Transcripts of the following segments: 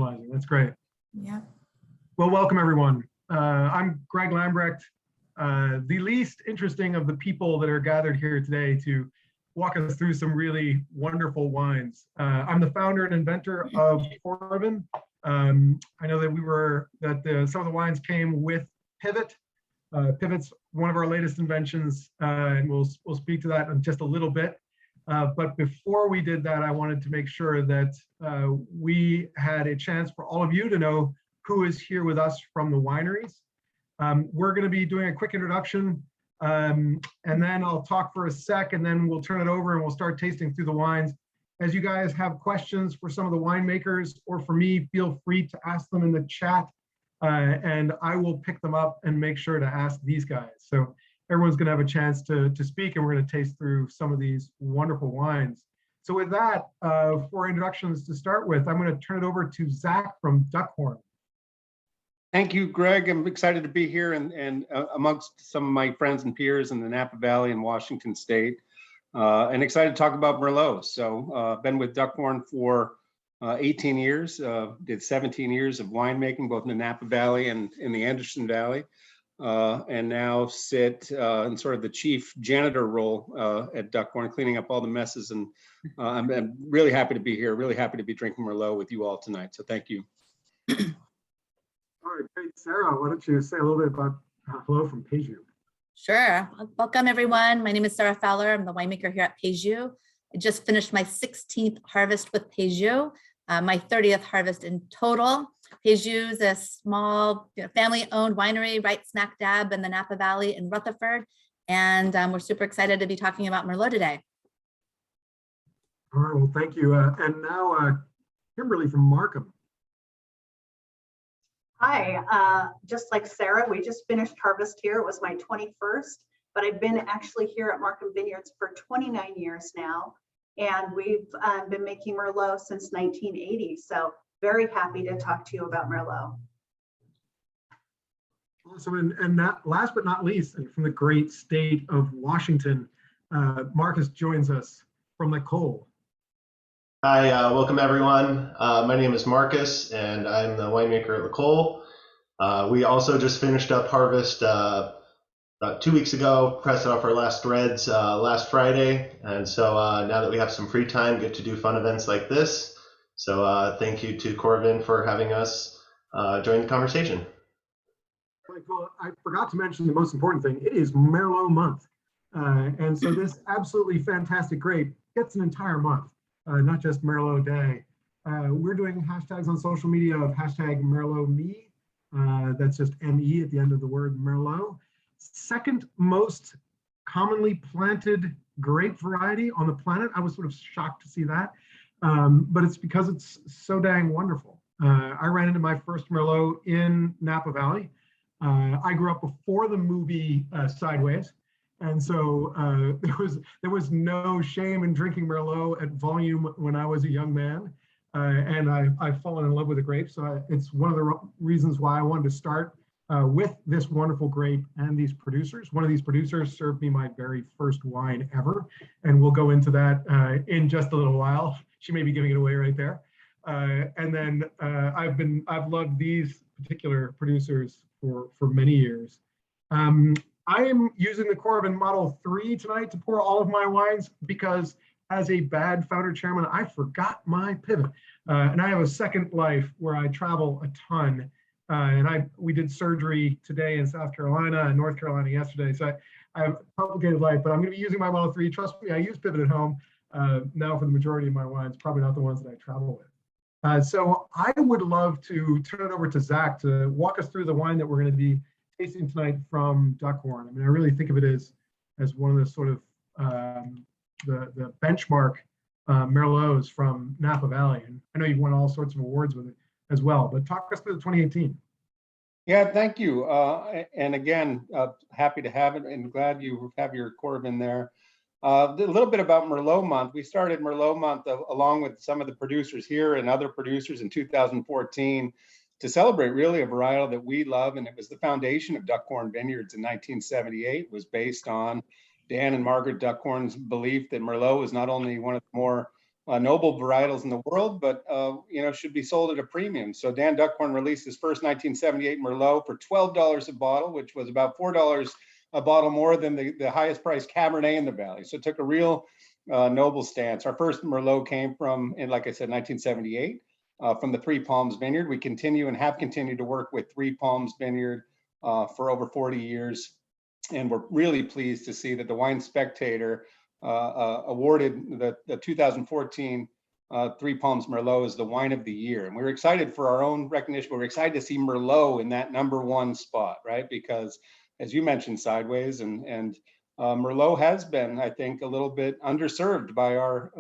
socializing. That's great. Yeah. Well, welcome everyone. I'm Greg Lambrecht, the least interesting of the people that are gathered here today to walk us through some really wonderful wines. I'm the founder and inventor of Coravin. I know that some of the wines came with Pivot. Pivot's one of our latest inventions, and we'll speak to that in just a little bit. But before we did that, I wanted to make sure that we had a chance for all of you to know who is here with us from the wineries. We're going to be doing a quick introduction, and then I'll talk for a sec, and then we'll turn it over and we'll start tasting through the wines. As you guys have questions for some of the winemakers or for me, feel free to ask them in the chat, and I will pick them up and make sure to ask these guys. So everyone's going to have a chance to speak, and we're going to taste through some of these wonderful wines. So with that, for introductions to start with, I'm going to turn it over to Zach from Duckhorn. Thank you, Greg. I'm excited to be here and amongst some of my friends and peers in the Napa Valley in Washington State, and excited to talk about Merlot. So been with Duckhorn for 18 years, did 17 years of winemaking, both in the Napa Valley and in the Anderson Valley, and now sit in sort of the chief janitor role at Duckhorn, cleaning up all the messes. And I'm really happy to be here, really happy to be drinking Merlot with you all tonight. So thank you. All right, great. Sarah, why don't you say a little bit about hello from Peju? Sure. Welcome, everyone. My name is Sara Fowler. I'm the winemaker here at Peju. I just finished my 16th harvest with Peju, my 30th harvest in total. Peju is a small family-owned winery right smack dab in the Napa Valley in Rutherford, and we're super excited to be talking about Merlot today. All right, well, thank you. And now, Kimberlee from Markham. Hi, just like Sarah, we just finished harvest here. It was my 21st, but I've been actually here at Markham Vineyards for 29 years now. And we've been making Merlot since 1980. So very happy to talk to you about Merlot. Awesome, and last but not least, and from the great state of Washington, Marcus joins us from Nicole. Hi, welcome everyone. My name is Marcus, and I'm the winemaker at Nicole. We also just finished up harvest about 2 weeks ago, pressed off our last threads last Friday, and so now that we have some free time, get to do fun events like this. So thank you to Coravin for having us join the conversation. Right, well, I forgot to mention the most important thing. It is Merlot Month, and so this absolutely fantastic grape gets an entire month. Not just Merlot Day. We're doing hashtags on social media of hashtag MerlotMe. That's just M-E at the end of the word Merlot. Second most commonly planted grape variety on the planet. I was sort of shocked to see that, but it's because it's so dang wonderful. I ran into my first Merlot in Napa Valley. I grew up before the movie Sideways. And so there was no shame in drinking Merlot at volume when I was a young man, and I've fallen in love with the grape. So it's one of the reasons why I wanted to start with this wonderful grape and these producers. One of these producers served me my very first wine ever, and we'll go into that in just a little while. She may be giving it away right there. And then I've loved these particular producers for many years. I am using the Coravin Model 3 tonight to pour all of my wines because as a bad founder chairman, I forgot my pivot. And I have a second life where I travel a ton. And we did surgery today in South Carolina and North Carolina yesterday. So I have a complicated life, but I'm going to be using my Model 3. Trust me, I use pivot at home now for the majority of my wines, probably not the ones that I travel with. So I would love to turn it over to Zach to walk us through the wine that we're going to be tasting tonight from Duckhorn. I mean, I really think of it as one of the sort of the benchmark Merlots from Napa Valley. And I know you've won all sorts of awards with it as well, but talk us through the 2018. Yeah, thank you. And again, happy to have it and glad you have your Coravin there. A little bit about Merlot Month. We started Merlot Month along with some of the producers here and other producers in 2014 to celebrate really a varietal that we love. And it was the foundation of Duckhorn Vineyards in 1978. It was based on Dan and Margaret Duckhorn's belief that Merlot was not only one of the more noble varietals in the world, but should be sold at a premium. So Dan Duckhorn released his first 1978 Merlot for $12 a bottle, which was about $4 a bottle more than the highest priced Cabernet in the Valley. So it took a real noble stance. Our first Merlot came from, like I said, 1978, from the Three Palms Vineyard. We continue and have continued to work with Three Palms Vineyard for over 40 years. And we're really pleased to see that the Wine Spectator awarded the 2014 Three Palms Merlot as the wine of the year. And we were excited for our own recognition. We were excited to see Merlot in that @1 spot, right? Because as you mentioned, Sideways and Merlot has been, I think, a little bit underserved by our,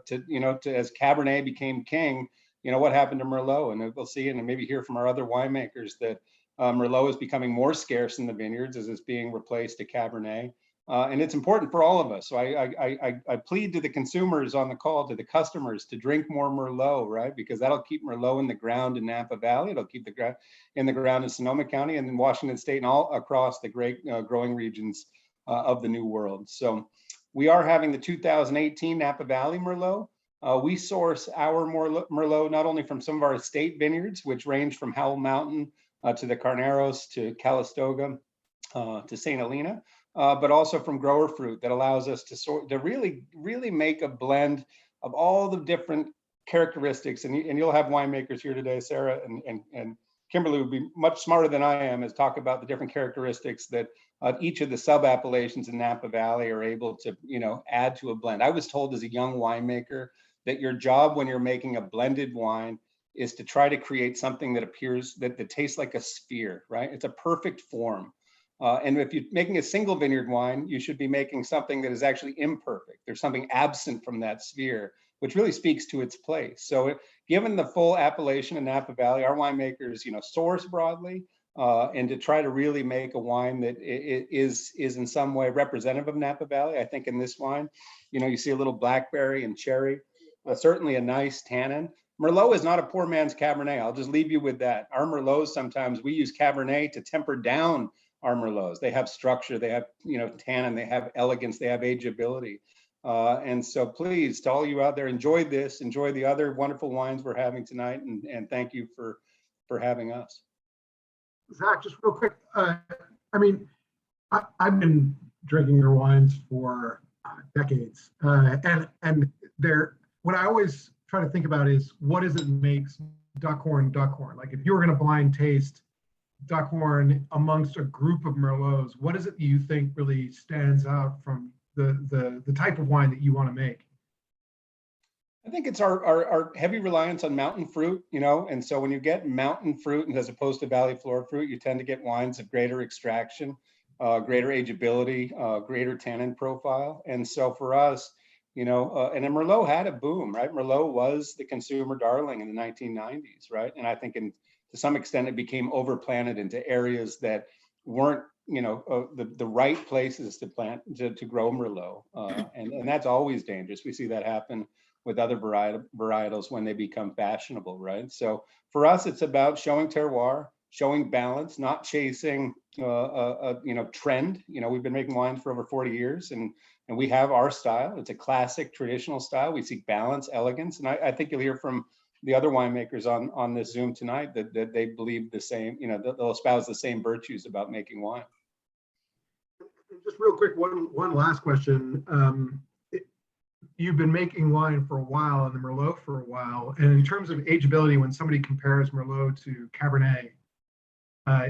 as Cabernet became king, what happened to Merlot? And we'll see, and maybe hear from our other winemakers that Merlot is becoming more scarce in the vineyards as it's being replaced to Cabernet. And it's important for all of us. So I plead to the consumers on the call, to the customers, to drink more Merlot, right? Because that'll keep Merlot in the ground in Napa Valley. It'll keep the ground in Sonoma County and in Washington State and all across the great growing regions of the New World. So we are having the 2018 Napa Valley Merlot. We source our Merlot not only from some of our estate vineyards, which range from Howell Mountain to the Carneros, to Calistoga, to St. Helena, but also from grower fruit that allows us to really make a blend of all the different characteristics. And you'll have winemakers here today, Sara and Kimberlee would be much smarter than I am as talk about the different characteristics that each of the sub-appellations in Napa Valley are able to, add to a blend. I was told as a young winemaker that your job when you're making a blended wine is to try to create something that appears, that tastes like a sphere, right? It's a perfect form. And if you're making a single vineyard wine, you should be making something that is actually imperfect. There's something absent from that sphere, which really speaks to its place. So given the full appellation in Napa Valley, our winemakers, source broadly, and to try to really make a wine that is in some way representative of Napa Valley. I think in this wine, you see a little blackberry and cherry, certainly a nice tannin. Merlot is not a poor man's Cabernet. I'll just leave you with that. Our Merlots, sometimes we use Cabernet to temper down our Merlots. They have structure, they have, tannin, they have elegance, they have ageability. And so please, to all you out there, enjoy this, enjoy the other wonderful wines we're having tonight, and thank you for having us. Zach, just real quick. I've been drinking your wines for decades, and what I always try to think about is what is it makes Duckhorn Duckhorn? Like if you were going to blind taste Duckhorn amongst a group of Merlots, what is it that you think really stands out from the type of wine that you want to make? I think it's our heavy reliance on mountain fruit, and so when you get mountain fruit and as opposed to valley floor fruit, you tend to get wines of greater extraction, greater ageability, greater tannin profile. And so for us, and then Merlot had a boom, right? Merlot was the consumer darling in the 1990s, right? And I think to some extent it became overplanted into areas that weren't, the right places to plant, to grow Merlot. And that's always dangerous. We see that happen with other varietals when they become fashionable, right? So for us, it's about showing terroir, showing balance, not chasing trend. We've been making wines for over 40 years and we have our style. It's a classic traditional style. We seek balance, elegance. And I think you'll hear from the other winemakers on this Zoom tonight that they believe the same, they'll espouse the same virtues about making wine. Just real quick, one last question. You've been making wine for a while and the Merlot for a while. And in terms of ageability, when somebody compares Merlot to Cabernet,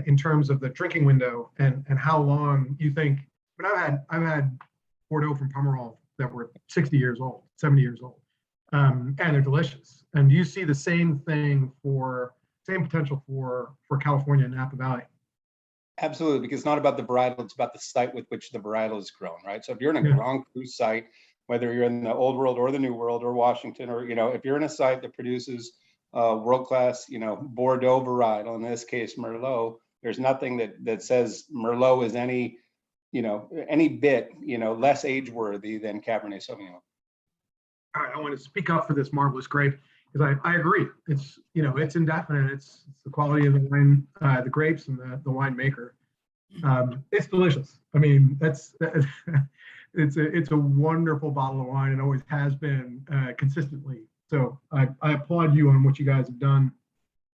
in terms of the drinking window and how long you think, but I've had Bordeaux from Pomerol that were 60 years old, 70 years old, and they're delicious. And do you see the same potential for California and Napa Valley? Absolutely, because it's not about the varietal, it's about the site with which the varietal is grown, right? So if you're in a Grand Cru site, whether you're in the Old World or the New World or Washington, or if you're in a site that produces world-class, Bordeaux varietal, in this case Merlot, there's nothing that says Merlot is any bit, less age-worthy than Cabernet Sauvignon. All right, I want to speak up for this marvelous grape because I agree. It's it's indefinite. It's the quality of the wine, the grapes, and the winemaker. It's delicious. I mean, it's a wonderful bottle of wine and always has been consistently. So I applaud you on what you guys have done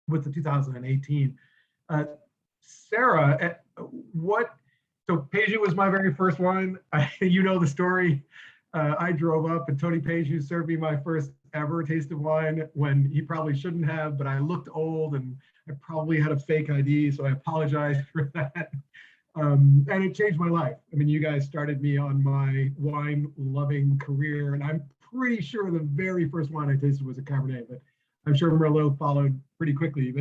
with the 2018. Sara, so Peju was my very first wine. You know the story. I drove up and Tony Peju served me my first ever taste of wine when he probably shouldn't have, but I looked old and I probably had a fake ID, so I apologize for that. And it changed my life. I mean, you guys started me on my wine loving career, and I'm pretty sure the very first wine I tasted was a Cabernet, but I'm sure Merlot followed pretty quickly.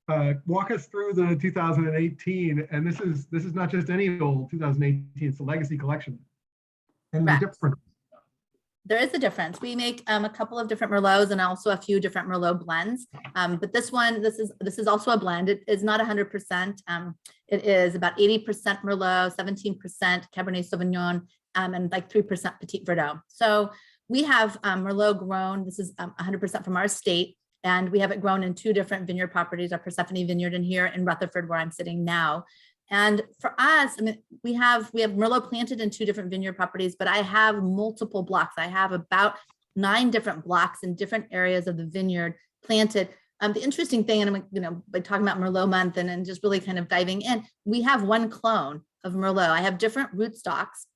But walk us through the 2018, and this is not just any old 2018, it's a legacy collection. And the difference. There is a difference. We make a couple of different Merlots and also a few different Merlot blends. But this is also a blend. It is not 100%. It is about 80% Merlot, 17% Cabernet Sauvignon, and like 3% Petit Verdot. So we have Merlot grown. This is 100% from our estate, and we have it grown in 2 different vineyard properties, our Persephone Vineyard and here in Rutherford, where I'm sitting now. And for us, I mean, we have Merlot planted in 2 different vineyard properties, but I have multiple blocks. I have about 9 different blocks in different areas of the vineyard planted. The interesting thing, and I'm by talking about Merlot Month and just really kind of diving in, we have 1 clone of Merlot. I have different rootstocks,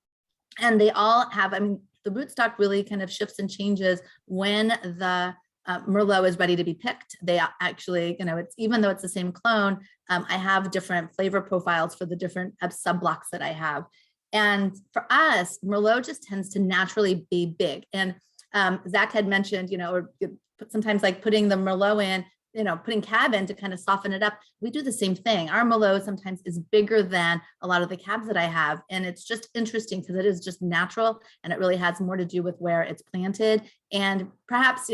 and they all have, I mean, the rootstock really kind of shifts and changes when the Merlot is ready to be picked. They actually, it's, even though it's the same clone, I have different flavor profiles for the different sub blocks that I have. And for us, Merlot just tends to naturally be big. And Zach had mentioned, or sometimes like putting the Merlot in, putting cab in to kind of soften it up. We do the same thing. Our Merlot sometimes is bigger than a lot of the cabs that I have. And it's just interesting because it is just natural, and it really has more to do with where it's planted. And perhaps,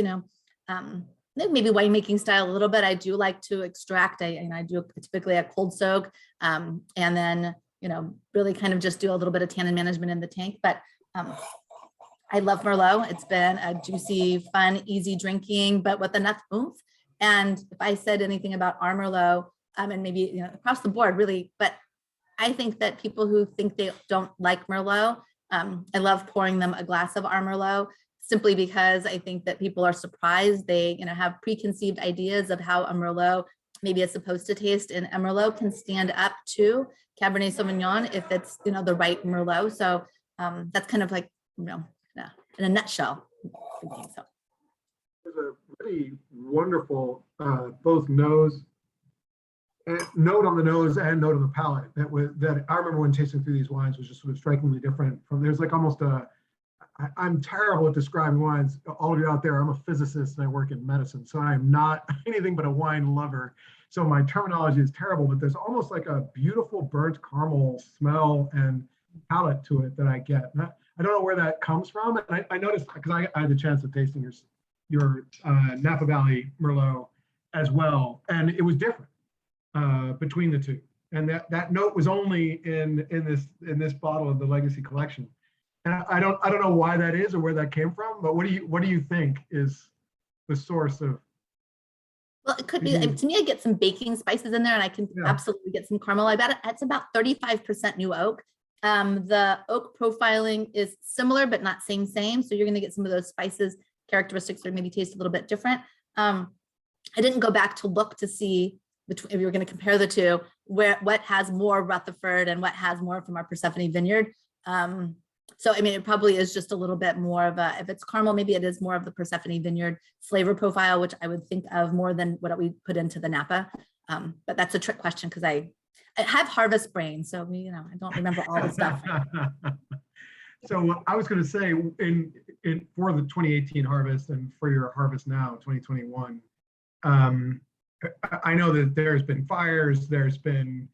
maybe winemaking style a little bit. I do like to extract. I do typically a cold soak, and then really kind of just do a little bit of tannin management in the tank. But I love Merlot. It's been a juicy, fun, easy drinking, but with enough oomph. And if I said anything about our Merlot, and maybe across the board, really, but I think that people who think they don't like Merlot, I love pouring them a glass of our Merlot, simply because I think that people are surprised. They, have preconceived ideas of how a Merlot maybe is supposed to taste, and a Merlot can stand up to Cabernet Sauvignon if it's, the right Merlot. So that's kind of like, in a nutshell. So. There's a really wonderful both note on the nose and note on the palate that I remember when tasting through these wines was just sort of strikingly different. There's like almost I'm terrible at describing wines. All of you out there, I'm a physicist and I work in medicine, so I am not anything but a wine lover. So my terminology is terrible, but there's almost like a beautiful burnt caramel smell and palate to it that I get. And I don't know where that comes from. And I noticed, because I had the chance of tasting your Napa Valley Merlot as well, and it was different between the 2. And that note was only in this bottle of the Legacy Collection. And I don't know why that is or where that came from, but what do you think is the source of? Well, it could be, to me, I get some baking spices in there, and I can absolutely get some caramel. I bet it's about 35% new oak. The oak profiling is similar, but not same. So you're going to get some of those spices characteristics that maybe taste a little bit different. I didn't go back to look to see if you were going to compare the 2, what has more Rutherford and what has more from our Persephone Vineyard. So, I mean, it probably is just a little bit more of if it's caramel, maybe it is more of the Persephone Vineyard flavor profile, which I would think of more than what we put into the Napa. But that's a trick question because I have harvest brain. So, I don't remember all the stuff. So I was going to say for the 2018 harvest and for your harvest now, 2021, I know that there's been fires, there's been,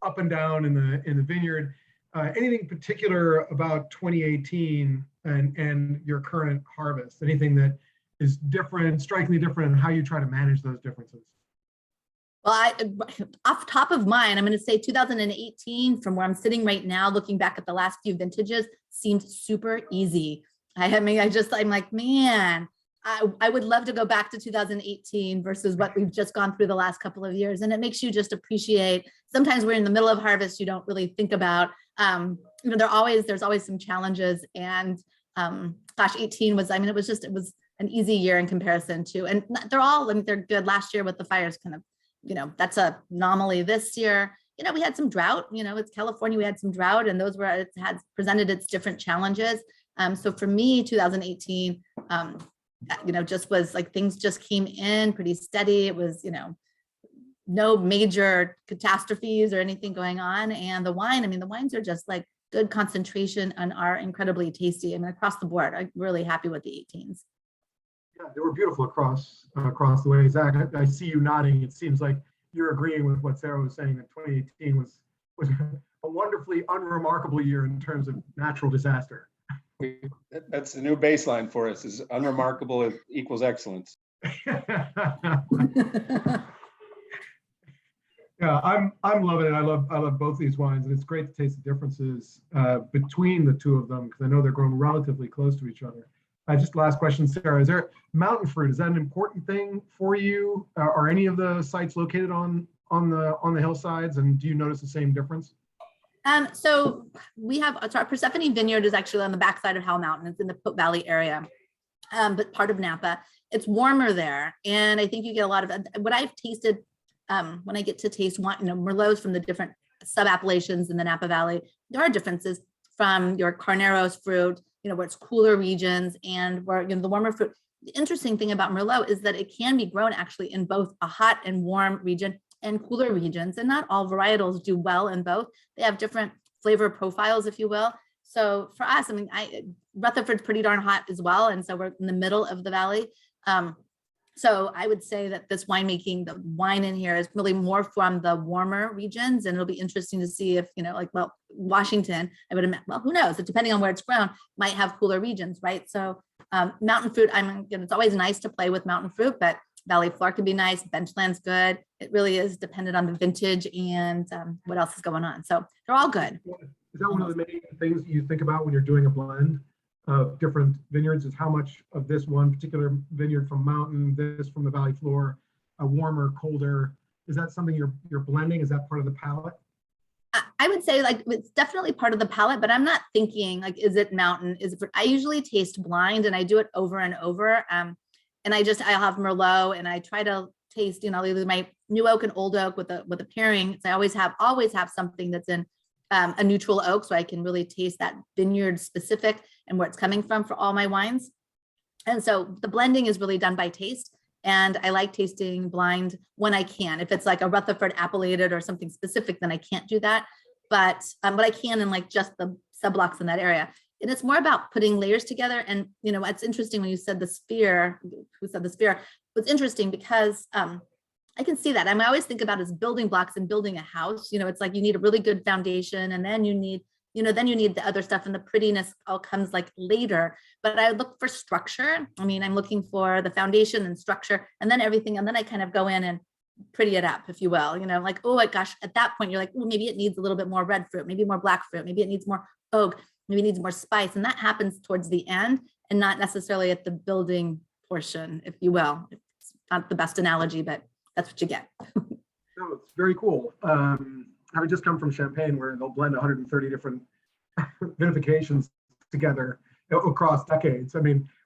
up and down in the vineyard. Anything particular about 2018 and your current harvest? Anything that is different, strikingly different, and how you try to manage those differences? Well, off top of mind, I'm going to say 2018, from where I'm sitting right now, looking back at the last few vintages, seemed super easy. I'm like, man, I would love to go back to 2018 versus what we've just gone through the last couple of years. And it makes you just appreciate, sometimes we're in the middle of harvest, you don't really think about, there's always some challenges, and gosh, 18 was, it was an easy year in comparison to, and they're good. Last year with the fires, kind of, that's a anomaly. This year, we had some drought, it's California, we had some drought, and it had presented its different challenges. So for me, 2018, just was like, things just came in pretty steady. It was, no major catastrophes or anything going on. And the wines are just like good concentration and are incredibly tasty. Across the board, I'm really happy with the 18s. Yeah, they were beautiful across the way. Zach, I see you nodding. It seems like you're agreeing with what Sara was saying, that 2018 was a wonderfully unremarkable year in terms of natural disaster. That's the new baseline for us, is unremarkable equals excellence. Yeah, I'm loving it. I love both these wines, and it's great to taste the differences between the two of them, because I know they're grown relatively close to each other. Just last question, Sara, is there mountain fruit? Is that an important thing for you? Are any of the sites located on the hillsides, and do you notice the same difference? So our Persephone Vineyard is actually on the backside of Howell Mountain. It's in the Pope Valley area, but part of Napa. It's warmer there, and I think you get a lot of what I've tasted. When I get to taste wine, Merlots from the different sub-appellations in the Napa Valley, there are differences from your Carneros fruit, where it's cooler regions, and where, the warmer fruit. The interesting thing about Merlot is that it can be grown actually in both a hot and warm region and cooler regions, and not all varietals do well in both. They have different flavor profiles, if you will. So for us, Rutherford's pretty darn hot as well, and so we're in the middle of the valley. So I would say that this winemaking, the wine in here is really more from the warmer regions, and it'll be interesting to see if, Washington, I would imagine, well, who knows, depending on where it's grown, might have cooler regions, right? So mountain fruit, it's always nice to play with mountain fruit, but Valley Floor can be nice, benchland's good. It really is dependent on the vintage and what else is going on. So they're all good. Is that one of the main things that you think about when you're doing a blend of different vineyards, is how much of this one particular vineyard from mountain, this from the valley floor, a warmer, colder? Is that something you're blending? Is that part of the palate? I would say it's definitely part of the palate, but I'm not thinking is it mountain? I usually taste blind, and I do it over and over. And I'll have Merlot, and I try to taste, either my new oak and old oak with a pairing. So I always have something that's in a neutral oak, so I can really taste that vineyard specific and where it's coming from for all my wines. And so the blending is really done by taste, and I like tasting blind when I can. If it's like a Rutherford appellated or something specific, then I can't do that, but I can in just the subblocks in that area. And it's more about putting layers together. And it's interesting when you said the sphere. Who said the sphere? It's interesting because I can see that. I always think about it as building blocks and building a house. It's like you need a really good foundation, and then you need the other stuff, and the prettiness all comes later. But I look for structure. I'm looking for the foundation and structure, and then everything, and then I kind of go in and pretty it up, if you will. Oh my gosh, at that point you're like, well, maybe it needs a little bit more red fruit, maybe more black fruit, maybe it needs more oak, maybe it needs more spice, and that happens towards the end, and not necessarily at the building portion, if you will. It's not the best analogy, but that's what you get. No, it's very cool. Having just come from Champagne, where they'll blend 130 different vinifications together across decades,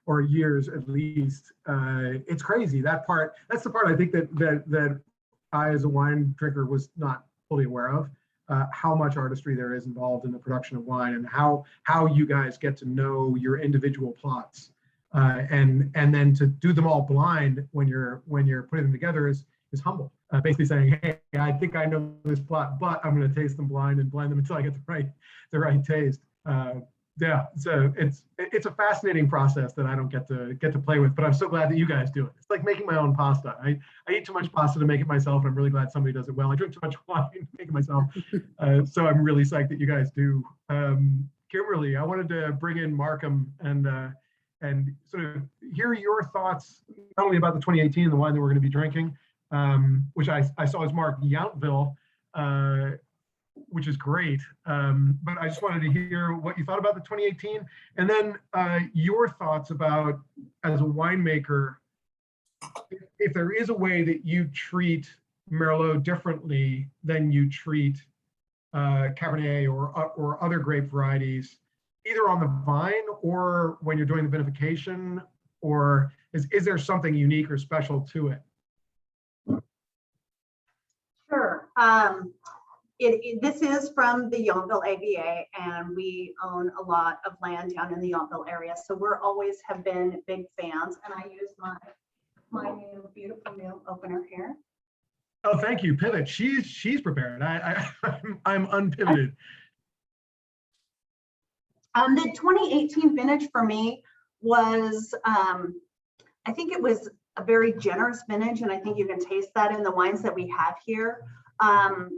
or years at least. It's crazy. That's the part I think that I, as a wine drinker, was not fully aware of. How much artistry there is involved in the production of wine, and how you guys get to know your individual plots, and then to do them all blind when you're putting them together is humble. Basically saying, hey, I think I know this plot, but I'm going to taste them blind and blend them until I get the right taste. Yeah, so it's a fascinating process that I don't get to play with, but I'm so glad that you guys do it. It's like making my own pasta. I eat too much pasta to make it myself, and I'm really glad somebody does it well. I drink too much wine to make it myself, so I'm really psyched that you guys do. Kimberlee, I wanted to bring in Markham and sort of hear your thoughts, not only about the 2018 and the wine that we're going to be drinking, which I saw is marked Yountville, which is great. But I just wanted to hear what you thought about the 2018, and then your thoughts about, as a winemaker, if there is a way that you treat Merlot differently than you treat Cabernet or other grape varieties, either on the vine or when you're doing the vinification, or is there something unique or special to it? Sure. This is from the Yountville AVA, and we own a lot of land down in the Yountville area. So we're always have been big fans, and I use my new beautiful new opener here. Oh, thank you. Pivot. She's prepared. I'm unpivoted. The 2018 vintage for me was, I think it was a very generous vintage, and I think you can taste that in the wines that we have here.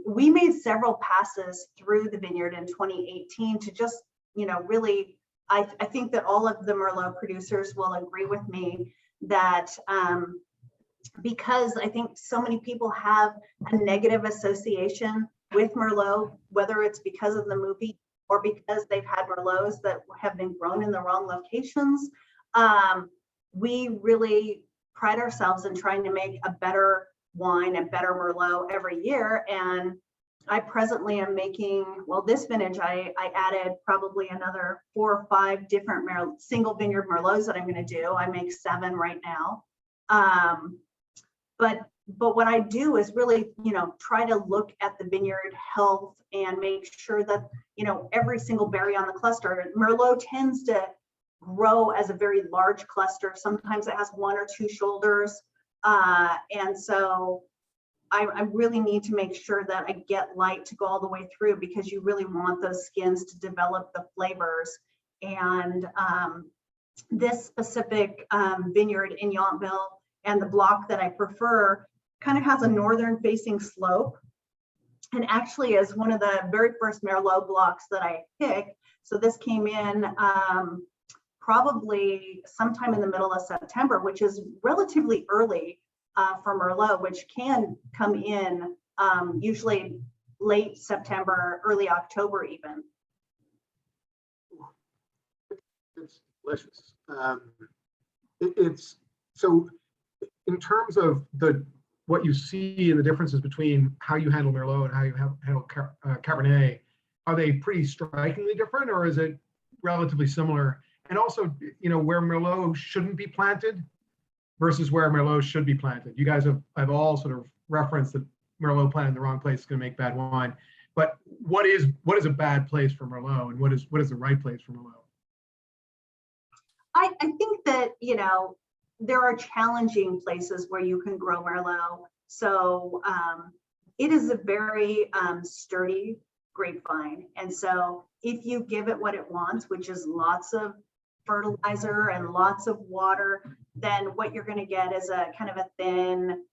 We made several passes through the vineyard in 2018 to just, really, I think that all of the Merlot producers will agree with me that because I think so many people have a negative association with Merlot, whether it's because of the movie or because they've had Merlots that have been grown in the wrong locations. We really pride ourselves in trying to make a better wine and better Merlot every year. And I presently am making, well, this vintage, I added probably another 4 or 5 different single vineyard Merlots that I'm going to do. I make 7 right now. But what I do is really, try to look at the vineyard health and make sure that, every single berry on the cluster. Merlot tends to grow as a very large cluster. Sometimes it has 1 or 2 shoulders. And so I really need to make sure that I get light to go all the way through, because you really want those skins to develop the flavors. And this specific vineyard in Yountville and the block that I prefer kind of has a northern facing slope, and actually is one of the very first Merlot blocks that I picked. So this came in probably sometime in the middle of September, which is relatively early for Merlot, which can come in usually late September, early October even. It's delicious. It's so in terms of what you see and the differences between how you handle Merlot and how you handle Cabernet, are they pretty strikingly different, or is it relatively similar? And also, where Merlot shouldn't be planted versus where Merlot should be planted. You guys have all sort of referenced that Merlot planted in the wrong place is going to make bad wine. But what is a bad place for Merlot, and what is the right place for Merlot? I think that, there are challenging places where you can grow Merlot. So it is a very sturdy grapevine. And so if you give it what it wants, which is lots of fertilizer and lots of water, then what you're going to get is a kind of a thin,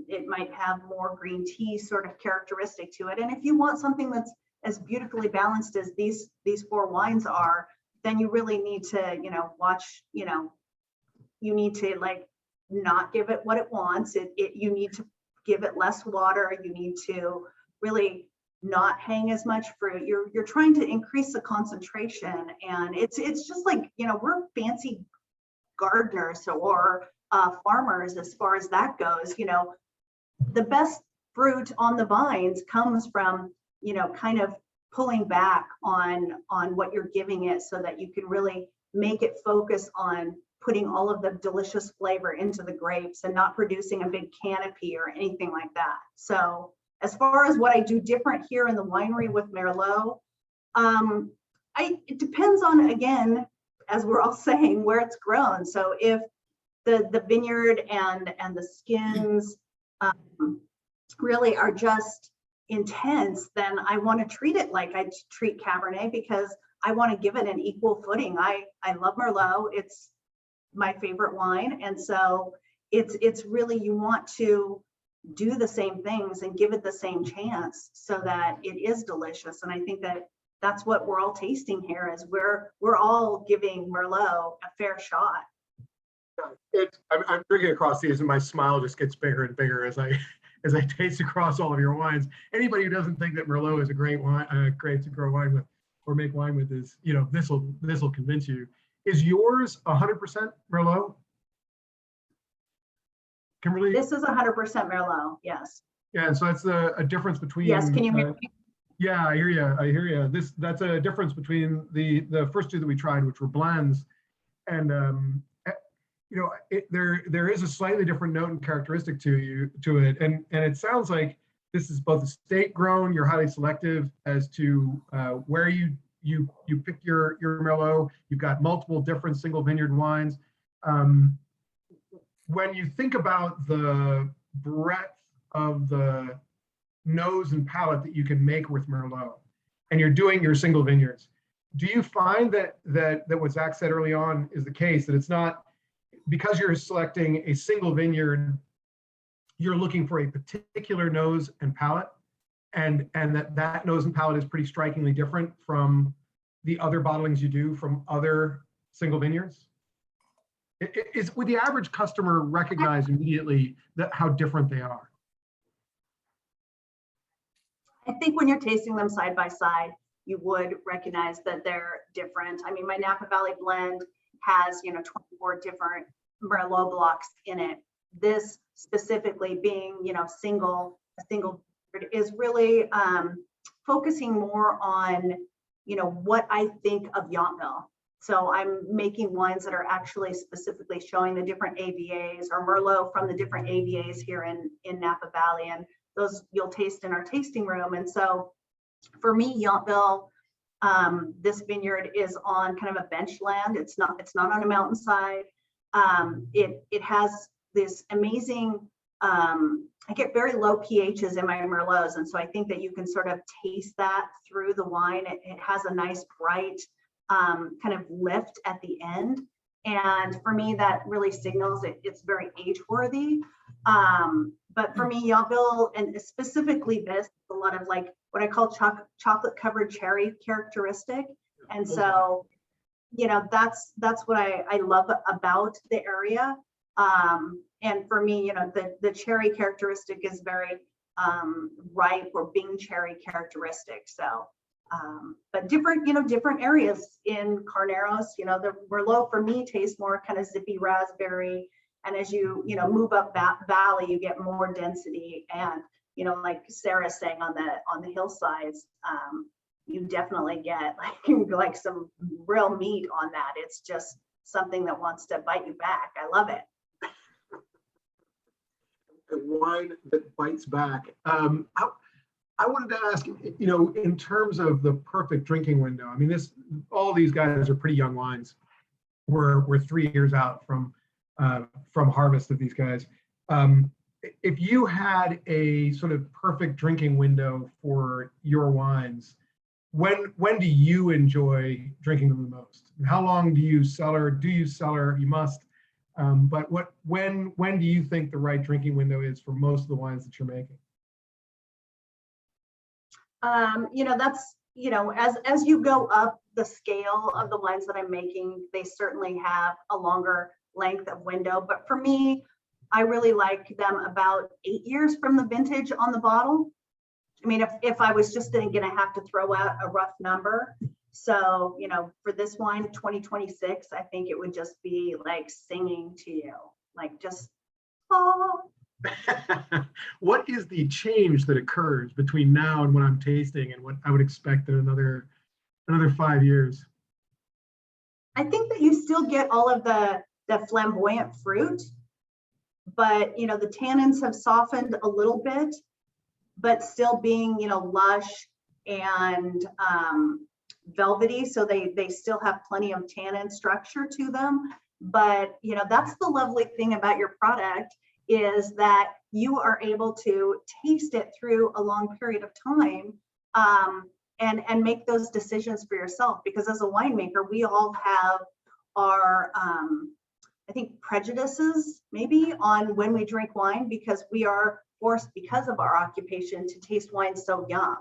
it might have more green tea sort of characteristic to it. And if you want something that's as beautifully balanced as these 4 wines are, then you really need to, watch, you need to not give it what it wants. You need to give it less water. You need to really not hang as much fruit. You're trying to increase the concentration, and it's just like, we're fancy gardeners or farmers as far as that goes. The best fruit on the vines comes from, kind of pulling back on what you're giving it, so that you can really make it focus on putting all of the delicious flavor into the grapes and not producing a big canopy or anything like that. So as far as what I do different here in the winery with Merlot, it depends on, again, as we're all saying, where it's grown. So if the vineyard and the skins really are just intense, then I want to treat it like I treat Cabernet, because I want to give it an equal footing. I love Merlot. It's my favorite wine. And so it's really, you want to do the same things and give it the same chance so that it is delicious. And I think that that's what we're all tasting here, is we're all giving Merlot a fair shot. I'm drinking across these, and my smile just gets bigger and bigger as I taste across all of your wines. Anybody who doesn't think that Merlot is a great wine, great to grow wine with or make wine with, is, this will convince you. Is yours 100% Merlot, Kimberlee? This is 100% Merlot. Yes. Yeah, and so that's a difference between. Yes. Can you hear me? Yeah, I hear you. I hear you. That's a difference between the first two that we tried, which were blends, and there is a slightly different note and characteristic to it, and it sounds like this is both estate grown. You're highly selective as to where you pick your Merlot. You've got multiple different single vineyard wines. When you think about the breadth of the nose and palate that you can make with Merlot, and you're doing your single vineyards, do you find that what Zach said early on is the case, that it's not because you're selecting a single vineyard, you're looking for a particular nose and palate, and that nose and palate is pretty strikingly different from the other bottlings you do from other single vineyards? Would the average customer recognize immediately how different they are? I think when you're tasting them side by side, you would recognize that they're different. I mean, my Napa Valley blend has, 24 different Merlot blocks in it. This specifically being, a single is really focusing more on, what I think of Yountville. So I'm making wines that are actually specifically showing the different AVAs or Merlot from the different AVAs here in Napa Valley. And those you'll taste in our tasting room. And so for me, Yountville, this vineyard is on kind of a bench land. It's not on a mountainside. It has this amazing, I get very low pHs in my Merlots. And so I think that you can sort of taste that through the wine. It has a nice bright kind of lift at the end. And for me, that really signals it's very age worthy. But for me, Yountville, and specifically this, a lot of like what I call chocolate covered cherry characteristic. And so, that's what I love about the area. And for me, the cherry characteristic is very ripe or Bing cherry characteristic. So, but different areas in Carneros, the Merlot for me tastes more kind of zippy raspberry. And as you move up that valley, you get more density. And, like Sarah's saying on the hillsides, you definitely get like some real meat on that. It's just something that wants to bite you back. I love it. A wine that bites back. I wanted to ask, in terms of the perfect drinking window, I mean, all these guys are pretty young wines. We're 3 years out from harvest of these guys. If you had a sort of perfect drinking window for your wines, when do you enjoy drinking them the most? And how long do you cellar? Do you cellar? You must. But when do you think the right drinking window is for most of the wines that you're making? That's, as you go up the scale of the wines that I'm making, they certainly have a longer length of window. But for me, I really like them about 8 years from the vintage on the bottle. I mean, if I was just going to have to throw out a rough number. So, for this wine, 2026, I think it would just be like singing to you, like just, oh. What is the change that occurs between now and when I'm tasting and what I would expect in another 5 years? I think that you still get all of the flamboyant fruit, but the tannins have softened a little bit, but still being lush and velvety, so they still have plenty of tannin structure to them. But that's the lovely thing about your product, is that you are able to taste it through a long period of time, and make those decisions for yourself. Because as a winemaker, we all have our I think prejudices maybe on when we drink wine, because we are forced, because of our occupation, to taste wine so young.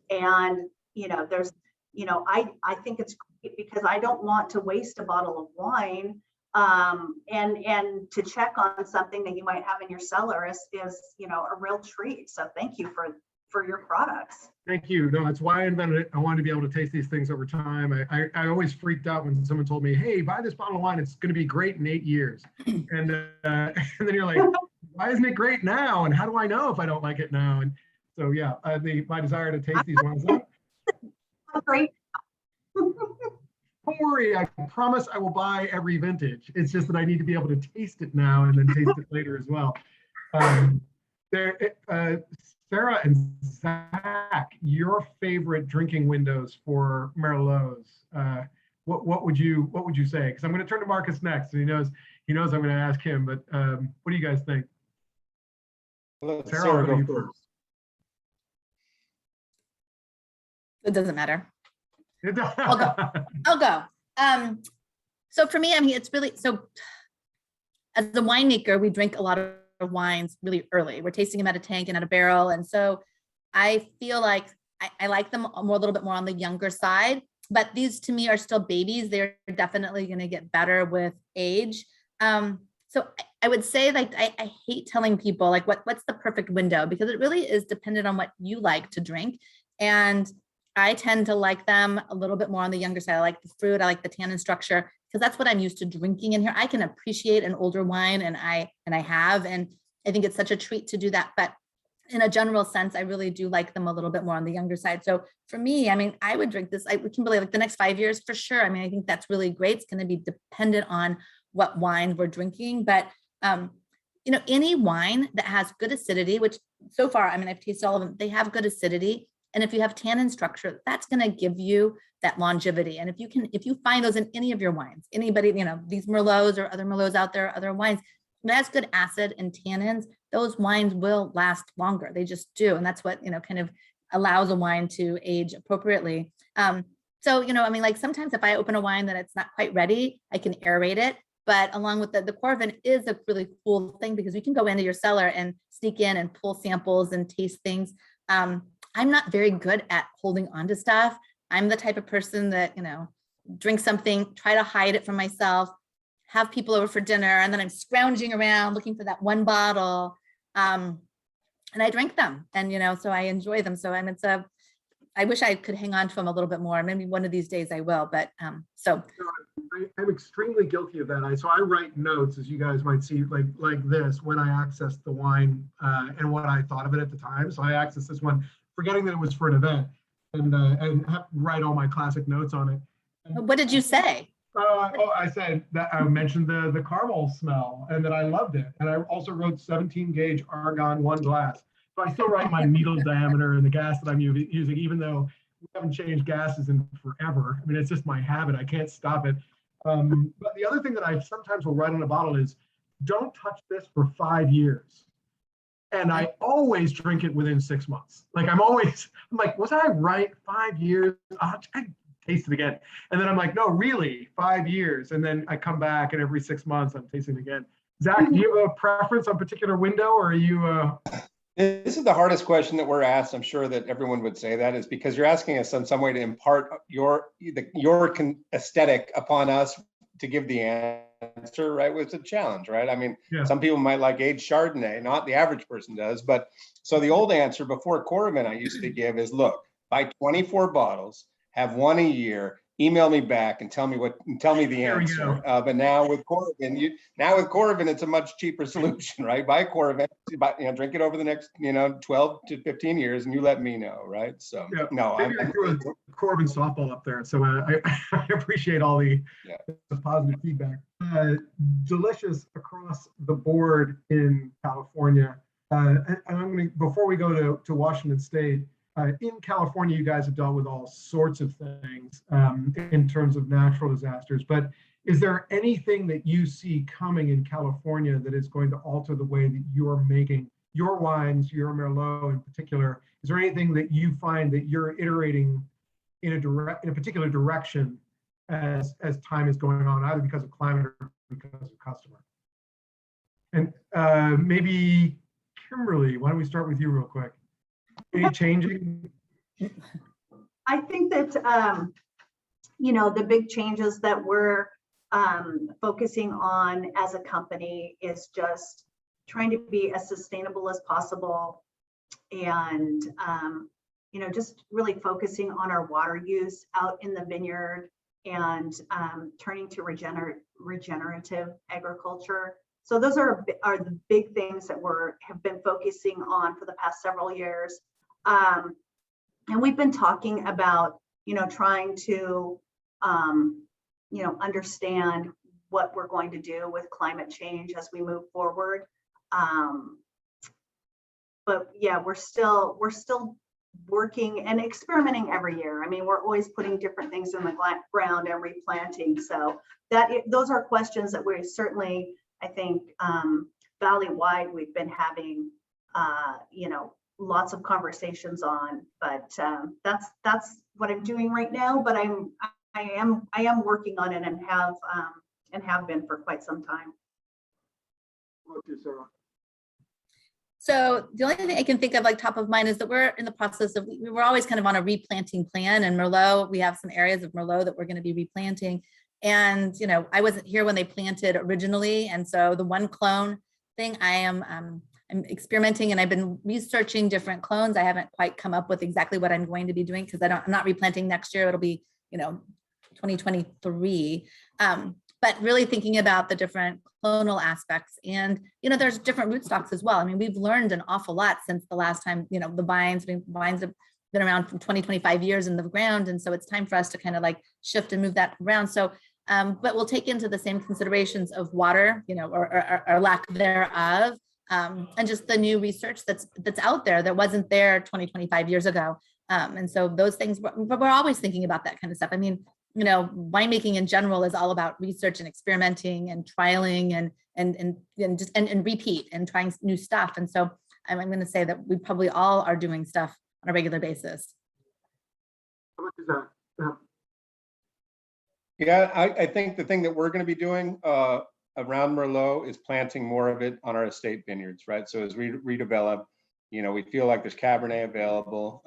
And there's I think it's great because I don't want to waste a bottle of wine, and to check on something that you might have in your cellar is a real treat. So thank you for your products. Thank you. No, that's why I invented it. I wanted to be able to taste these things over time. I always freaked out when someone told me, hey, buy this bottle of wine, it's going to be great in 8 years. And then you're like, why isn't it great now? And how do I know if I don't like it now? And So yeah, my desire to taste these wines. Great. Don't worry, I promise I will buy every vintage. It's just that I need to be able to taste it now and then taste it later as well. Sara and Zach, your favorite drinking windows for Merlots. What would you say? Because I'm going to turn to Marcus next, and he knows I'm going to ask him. But what do you guys think? Sara, go first. It doesn't matter. I'll go. So for me, I mean, it's really, so as a winemaker, we drink a lot of wines really early. We're tasting them out of tank and out of barrel. And so I feel like I like them a little bit more on the younger side, but these to me are still babies. They're definitely going to get better with age. So I would say, like, I hate telling people like what's the perfect window, because it really is dependent on what you like to drink. And I tend to like them a little bit more on the younger side. I like the fruit, I like the tannin structure, because that's what I'm used to drinking in here. I can appreciate an older wine, and I have, and I think it's such a treat to do that. But in a general sense, I really do like them a little bit more on the younger side. So for me, I mean, I would drink this, Kimberlee, like the next 5 years for sure. I mean, I think that's really great. It's going to be dependent on what wine we're drinking, but any wine that has good acidity, which so far, I mean, I've tasted all of them, they have good acidity. And if you have tannin structure, that's going to give you that longevity. And if you find those in any of your wines, anybody, these Merlots or other Merlots out there, other wines, that has good acid and tannins, those wines will last longer. They just do. And that's what, kind of allows a wine to age appropriately. So, I mean, like sometimes if I open a wine that it's not quite ready, I can aerate it. But along with the Coravin is a really cool thing, because you can go into your cellar and sneak in and pull samples and taste things. I'm not very good at holding on to stuff. I'm the type of person that, drink something, try to hide it from myself, have people over for dinner, and then I'm scrounging around looking for that one bottle. And I drink them, and, so I enjoy them. So I wish I could hang on to them a little bit more. Maybe one of these days I will, but so. I'm extremely guilty of that. So I write notes, as you guys might see, like this, when I access the wine and what I thought of it at the time. So I access this one, forgetting that it was for an event, and write all my classic notes on it. What did you say? I said that I mentioned the caramel smell and that I loved it. And I also wrote 17 gauge Argon 1 glass. So I still write my needle diameter and the gas that I'm using, even though we haven't changed gases in forever. I mean, it's just my habit. I can't stop it. But the other thing that I sometimes will write on a bottle is, don't touch this for 5 years. And I always drink it within 6 months. Like I'm like, was I right? 5 years? I taste it again. And then I'm like, no, really, 5 years. And then I come back, and every 6 months I'm tasting it again. Zach, do you have a preference on a particular window, or are you? This is the hardest question that we're asked. I'm sure that everyone would say that, is because you're asking us in some way to impart your aesthetic upon us to give the answer, right? It's a challenge, right? I mean, yeah. Some people might like aged Chardonnay, not the average person does. But so the old answer before Coravin I used to give is, look, buy 24 bottles, have one a year, email me back and tell me the answer. But now with Coravin, it's a much cheaper solution, right? Buy Coravin, drink it over the next, 12 to 15 years, and you let me know, right? So yeah. No, I threw a Coravin softball up there, so I appreciate all the positive feedback. Delicious across the board in California, and I'm going to, before we go to Washington State. In California, you guys have dealt with all sorts of things in terms of natural disasters, but is there anything that you see coming in California that is going to alter the way that you're making your wines, your Merlot in particular? Is there anything that you find that you're iterating in a particular direction as time is going on, either because of climate or because of customer? And maybe Kimberlee, why don't we start with you real quick? Any changing? I think that, the big changes that we're focusing on as a company is just trying to be as sustainable as possible, and, just really focusing on our water use out in the vineyard, and turning to regenerative agriculture. So those are the big things that have been focusing on for the past several years. And we've been talking about, trying to, understand what we're going to do with climate change as we move forward. But yeah, we're still working and experimenting every year. I mean, we're always putting different things in the ground and replanting. So those are questions that we certainly, I think, valley-wide, we've been having, lots of conversations on. But that's what I'm doing right now. But I am working on it and have been for quite some time. Okay, Sarah. So the only thing I can think of like top of mind is that we're in the process of, we were always kind of on a replanting plan, and Merlot, we have some areas of Merlot that we're going to be replanting. And, I wasn't here when they planted originally. And so the one clone thing I'm experimenting, and I've been researching different clones. I haven't quite come up with exactly what I'm going to be doing because I'm not replanting next year. It'll be, 2023. But really thinking about the different clonal aspects, and there's different rootstocks as well. I mean, we've learned an awful lot since the last time. The vines have been around for 25 years in the ground, and so it's time for us to kind of like shift and move that around. So, but we'll take into the same considerations of water, or lack thereof, and just the new research that's out there that wasn't there 25 years ago. And so those things, but we're always thinking about that kind of stuff. I mean, winemaking in general is all about research and experimenting and trialing and repeat and trying new stuff. And so I'm going to say that we probably all are doing stuff on a regular basis. How much is that? Yeah, I think the thing that we're going to be doing around Merlot is planting more of it on our estate vineyards, right? So as we redevelop, we feel like there's Cabernet available,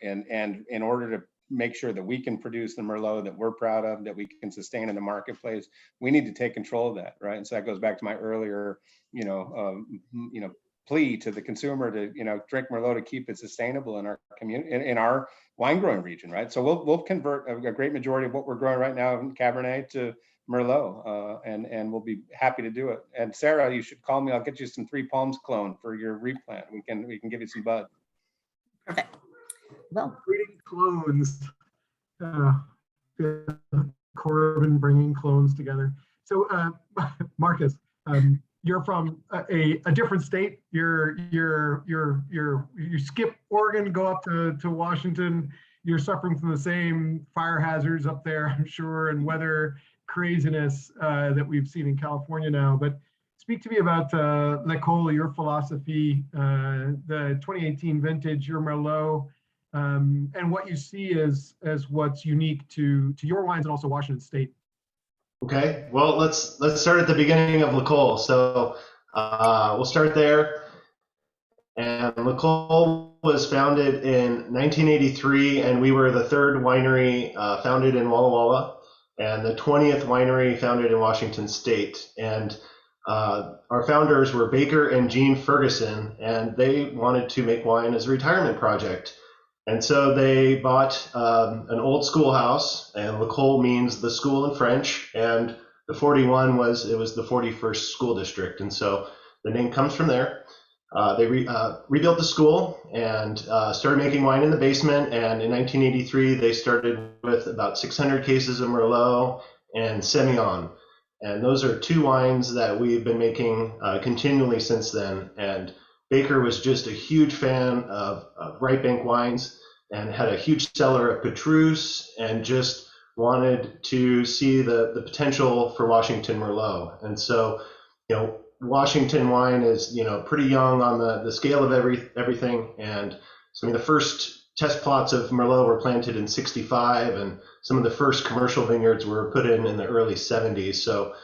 and in order to make sure that we can produce the Merlot that we're proud of, that we can sustain in the marketplace, we need to take control of that, right? And so that goes back to my earlier, plea to the consumer to, drink Merlot to keep it sustainable in our community, in our wine growing region, right? So we'll convert a great majority of what we're growing right now in Cabernet to Merlot, and we'll be happy to do it. And Sarah, you should call me. I'll get you some Three Palms clone for your replant. We can give you some bud. Perfect. Well, Breeding clones. Coravin bringing clones together. So, Marcus, you're from a different state. You skip Oregon, go up to Washington. You're suffering from the same fire hazards up there, I'm sure, and weather craziness that we've seen in California now. But speak to me about L'Ecole, your philosophy, the 2018 vintage, your Merlot, and what you see as what's unique to your wines and also Washington State. Okay, well, let's start at the beginning of L'Ecole. So we'll start there. And L'Ecole was founded in 1983, and we were the third winery founded in Walla Walla, and the 20th winery founded in Washington State. And our founders were Baker and Jean Ferguson, and they wanted to make wine as a retirement project. And so they bought an old schoolhouse, and L'Ecole means the school in French, and the 41 was the 41st school district, and so the name comes from there. They rebuilt the school and started making wine in the basement, and in 1983 they started with about 600 cases of Merlot and Semillon, and those are two wines that we've been making continually since then. And Baker was just a huge fan of ripe bank wines and had a huge cellar of Petrus and just wanted to see the potential for Washington Merlot. And so, Washington wine is, pretty young on the scale of everything. And so, the first test plots of Merlot were planted in 65, and some of the first commercial vineyards were put in the early 70s. So,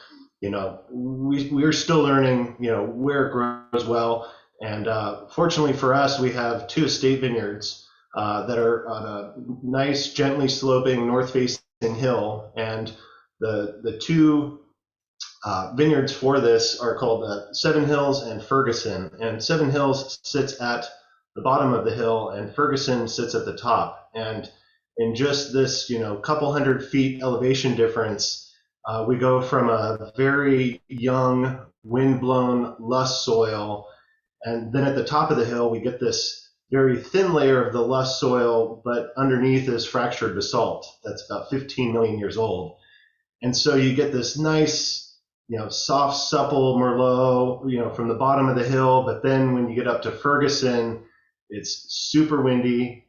we're still learning, where it grows well. And fortunately for us, we have two estate vineyards that are on a nice, gently sloping north-facing hill. And the two vineyards for this are called Seven Hills and Ferguson. And Seven Hills sits at the bottom of the hill, and Ferguson sits at the top. And in just this, couple hundred feet elevation difference, we go from a very young, wind-blown, lush soil, and then at the top of the hill, we get this very thin layer of the loess soil, but underneath is fractured basalt that's about 15 million years old. And so you get this nice, soft, supple Merlot, from the bottom of the hill. But then when you get up to Ferguson, it's super windy.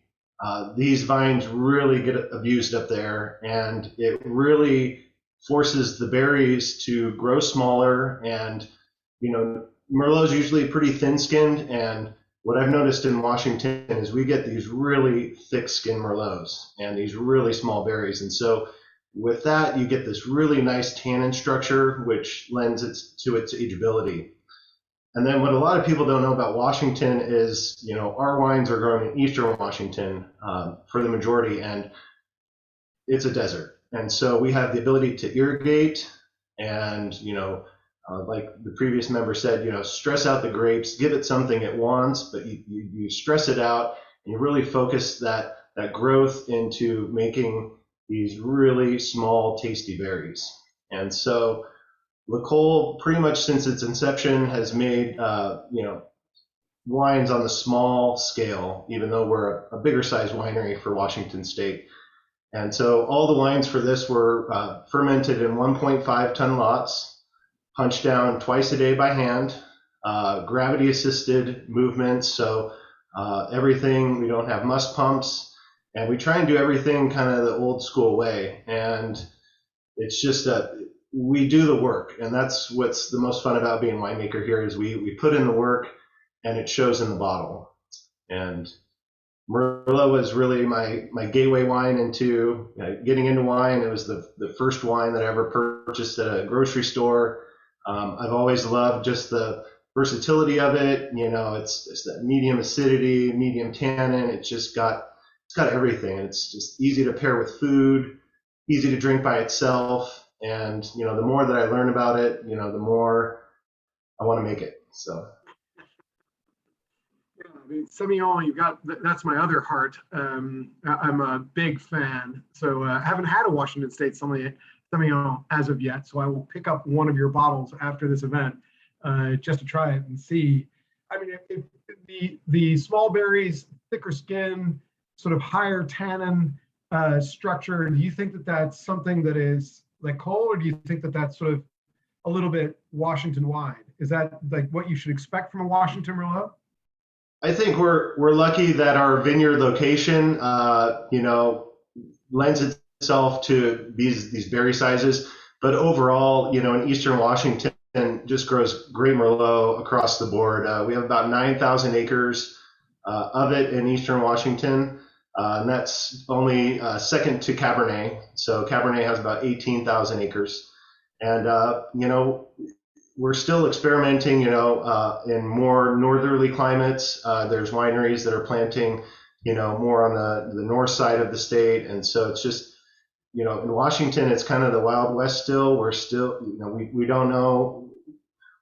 These vines really get abused up there, and it really forces the berries to grow smaller. And, Merlot is usually pretty thin-skinned, and what I've noticed in Washington is we get these really thick-skinned Merlots and these really small berries. And so with that, you get this really nice tannin structure, which lends it to its ageability. And then what a lot of people don't know about Washington is, our wines are grown in Eastern Washington for the majority, and it's a desert. And so we have the ability to irrigate and, like the previous member said, stress out the grapes, give it something it wants, but you stress it out and you really focus that growth into making these really small, tasty berries. And so L'Ecole, pretty much since its inception, has made, wines on the small scale, even though we're a bigger size winery for Washington State. And so all the wines for this were fermented in 1.5 ton lots, punched down twice a day by hand, gravity assisted movements. So everything, we don't have must pumps, and we try and do everything kind of the old school way. And it's just that we do the work, and that's what's the most fun about being a winemaker here is we put in the work and it shows in the bottle. And Merlot was really my gateway wine into getting into wine. It was the first wine that I ever purchased at a grocery store. I've always loved just the versatility of it. It's that medium acidity, medium tannin. It's got everything. It's just easy to pair with food, easy to drink by itself. And, the more that I learn about it, the more I want to make it. So. Yeah, I mean, Semillon, that's my other heart. I'm a big fan. So I haven't had a Washington State Semillon as of yet. So I will pick up one of your bottles after this event just to try it and see. I mean, if the small berries, thicker skin, sort of higher tannin structure, do you think that that's something that is L'Ecole, or do you think that that's sort of a little bit Washington wine? Is that like what you should expect from a Washington Merlot? I think we're lucky that our vineyard location, lends itself to these berry sizes. But overall, in Eastern Washington, just grows great Merlot across the board. We have about 9,000 acres of it in Eastern Washington. And that's only second to Cabernet. So Cabernet has about 18,000 acres. And, we're still experimenting, in more northerly climates. There's wineries that are planting, more on the north side of the state. And so it's just, in Washington, it's kind of the Wild West still. We're still, we don't know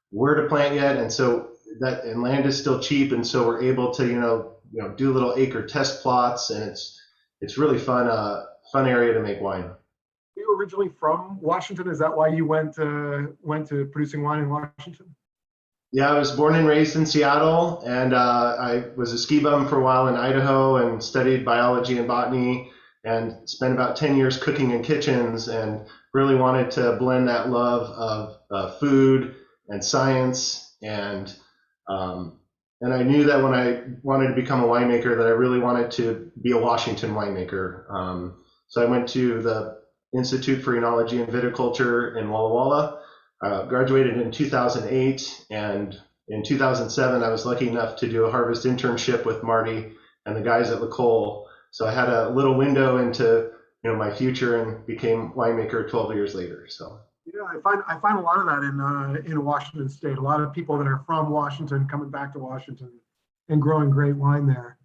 where to plant yet. And so and land is still cheap. And so we're able to, do little acre test plots, and it's really fun area to make wine. Are you originally from Washington? Is that why you went to producing wine in Washington? Yeah, I was born and raised in Seattle, and I was a ski bum for a while in Idaho and studied biology and botany and spent about 10 years cooking in kitchens, and really wanted to blend that love of food and science. And I knew that when I wanted to become a winemaker that I really wanted to be a Washington winemaker. So I went to the Institute for Enology and Viticulture in Walla Walla, graduated in 2008, and in 2007 I was lucky enough to do a harvest internship with Marty and the guys at L'Ecole. So I had a little window into my future and became winemaker 12 years later. So. Yeah, I find a lot of that in Washington State. A lot of people that are from Washington coming back to Washington and growing great wine there.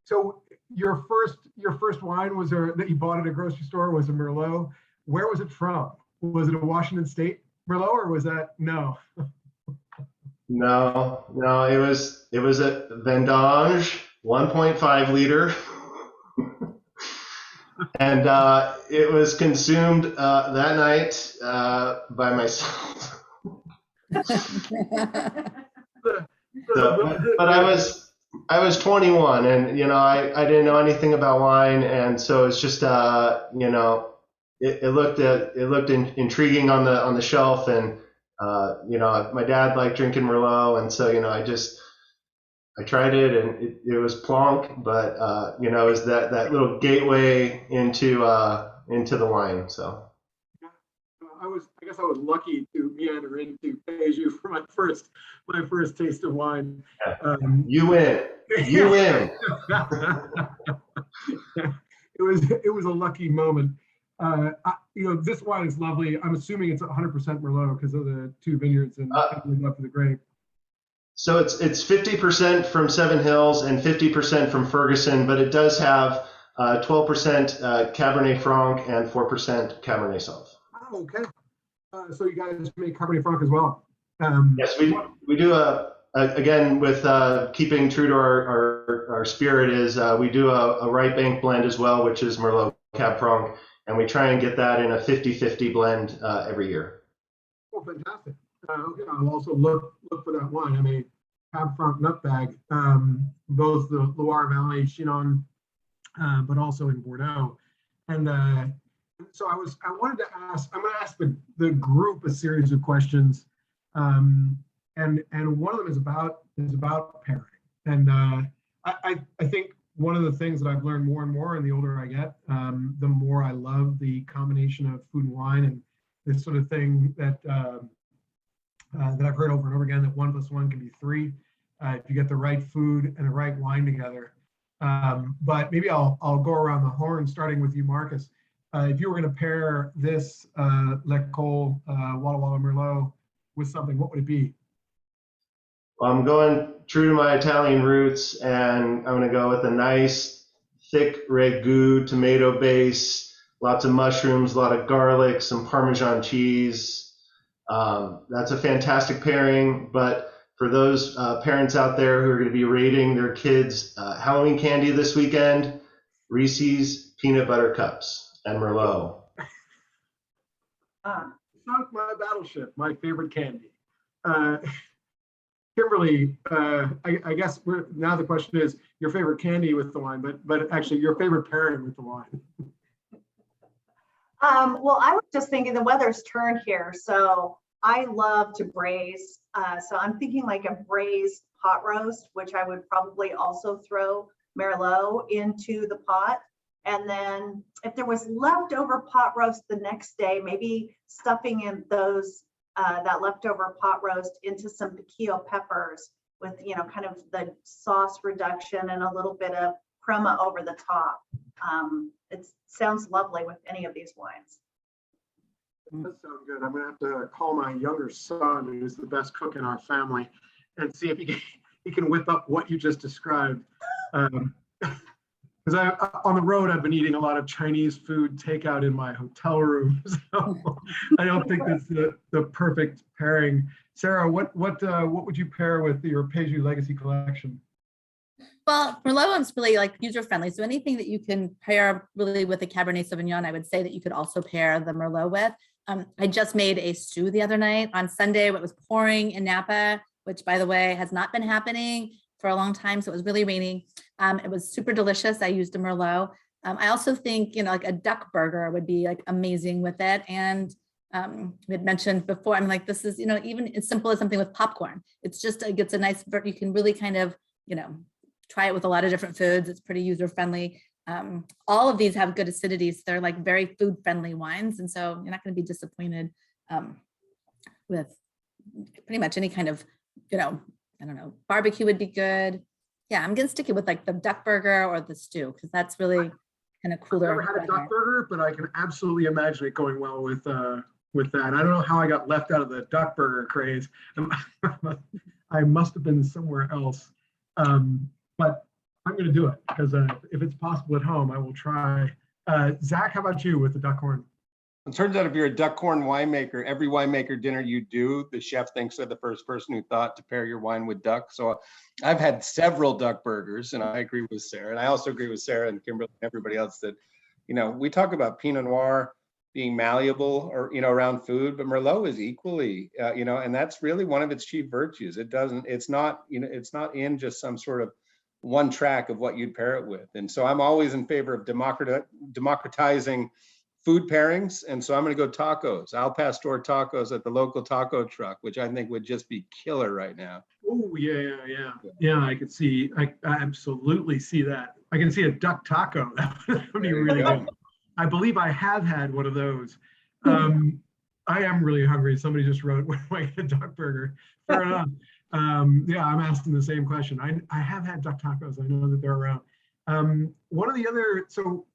So your first wine that you bought at a grocery store was a Merlot. Where was it from? Was it a Washington State Merlot, or was that no? No, it was a Vendange 1.5 liter. And it was consumed that night by myself. But I was I was 21, and I didn't know anything about wine, and so it's just it looked intriguing on the shelf, and my dad liked drinking Merlot, and so I tried it, and it was plonk, but it was that little gateway into the wine. So I guess I was lucky to meander into Peju for my first taste of wine. yeah. You win. You win. It was a lucky moment. This wine is lovely. I'm assuming it's 100% Merlot because of the two vineyards and left of the grape. So it's 50% from Seven Hills and 50% from Ferguson, but it does have 12% Cabernet Franc and 4% Cabernet Sauv. Oh, okay. So you guys make Cabernet Franc as well? Yes, we do again with keeping true to our spirit is we do a right bank blend as well, which is Merlot Cab Franc, and we try and get that in a 50-50 blend every year. Oh, fantastic. Okay, I'll also look for that wine. I mean, Cab Franc Nutbag, both the Loire Valley, Chinon, but also in Bordeaux. And so I'm going to ask the group a series of questions. And one of them is about pairing. And I think one of the things that I've learned more and more, and the older I get, the more I love the combination of food and wine, and this sort of thing that I've heard over and over again, that 1 + 1 can be 3 if you get the right food and the right wine together. But maybe I'll go around the horn, starting with you, Marcus. If you were going to pair this L'Ecole Walla Walla Merlot with something, what would it be? Well, I'm going true to my Italian roots, and I'm going to go with a nice thick ragu tomato base, lots of mushrooms, a lot of garlic, some Parmesan cheese. That's a fantastic pairing. But for those parents out there who are going to be rating their kids' Halloween candy this weekend, Reese's Peanut Butter Cups and Merlot. Sunk my battleship, my favorite candy. Kimberlee, I guess now the question is your favorite candy with the wine, but actually your favorite pairing with the wine. Well, I was just thinking the weather's turned here, so I love to braise. So I'm thinking like a braised pot roast, which I would probably also throw Merlot into the pot. And then if there was leftover pot roast the next day, maybe stuffing in those that leftover pot roast into some piquillo peppers with, kind of the sauce reduction and a little bit of crema over the top. It sounds lovely with any of these wines. That sounds good. I'm gonna have to call my younger son, who's the best cook in our family, and see if he can whip up what you just described. Because on the road, I've been eating a lot of Chinese food takeout in my hotel room, so I don't think that's the perfect pairing. Sara, what would you pair with your Peju Legacy Collection? Well, Merlot is really like user friendly. So anything that you can pair really with a Cabernet Sauvignon, I would say that you could also pair the Merlot with. I just made a stew the other night on Sunday. It was pouring in Napa, which by the way, has not been happening for a long time. So it was really rainy. It was super delicious. I used a Merlot. I also think, like a duck burger would be like amazing with it. And we had mentioned before, I'm like, this is, even as simple as something with popcorn. It's just, it gets a nice, you can really kind of, try it with a lot of different foods. It's pretty user friendly. All of these have good acidity. So they're like very food friendly wines. And so you're not going to be disappointed with pretty much any kind of, I don't know, barbecue would be good. Yeah, I'm going to stick it with like the duck burger or the stew, because that's really kind of cooler. I've never had a duck burger, but I can absolutely imagine it going well with that. I don't know how I got left out of the duck burger craze. I must have been somewhere else. But I'm going to do it because if it's possible at home, I will try. Zach, how about you with the Duckhorn? It turns out if you're a Duckhorn winemaker, every winemaker dinner you do, the chef thinks they're the first person who thought to pair your wine with duck. So I've had several duck burgers, and I agree with Sara. And I also agree with Sara and Kimberlee and everybody else that, we talk about Pinot Noir being malleable or, around food, but Merlot is equally, and that's really one of its chief virtues. It's not in just some sort of one track of what you'd pair it with. And so I'm always in favor of democratizing food pairings. And so I'm going to go tacos, al pastor tacos at the local taco truck, which I think would just be killer right now. Oh, yeah. I could see, I absolutely see that. I can see a duck taco. That would be really good. I believe I have had one of those. I am really hungry. Somebody just wrote, when do I get a duck burger? Fair enough. Yeah, I'm asking the same question. I have had duck tacos. I know that they're around. One of the other, so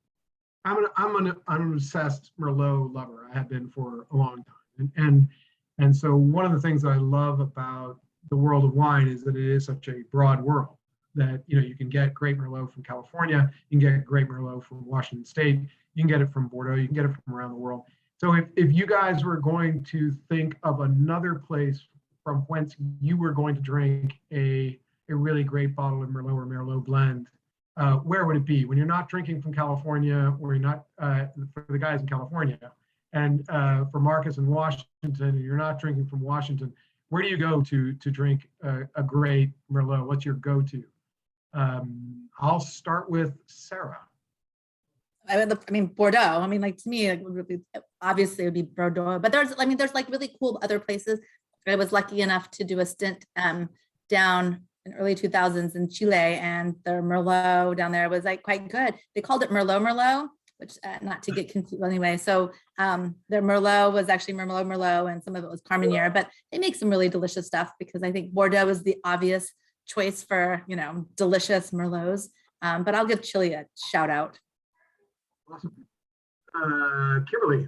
I'm an obsessed Merlot lover. I have been for a long time. And so one of the things that I love about the world of wine is that it is such a broad world that, you know, you can get great Merlot from California, you can get great Merlot from Washington State, you can get it from Bordeaux, you can get it from around the world. So if you guys were going to think of another place from whence you were going to drink a really great bottle of Merlot or Merlot blend, where would it be? When you're not drinking from California, or you're not, for the guys in California, and for Marcus in Washington, and you're not drinking from Washington, where do you go to drink a great Merlot? What's your go-to? I'll start with Sara. I mean, Bordeaux. I mean, like, to me, like, obviously it would be Bordeaux, but there's like really cool other places. I was lucky enough to do a stint down in early 2000s in Chile, and their Merlot down there was like quite good. They called it Merlot, which not to get confused anyway. So their Merlot was actually Merlot, and some of it was Carmenere, but they make some really delicious stuff, because I think Bordeaux is the obvious choice for, you know, delicious Merlots. But I'll give Chile a shout out. Awesome. Kimberlee.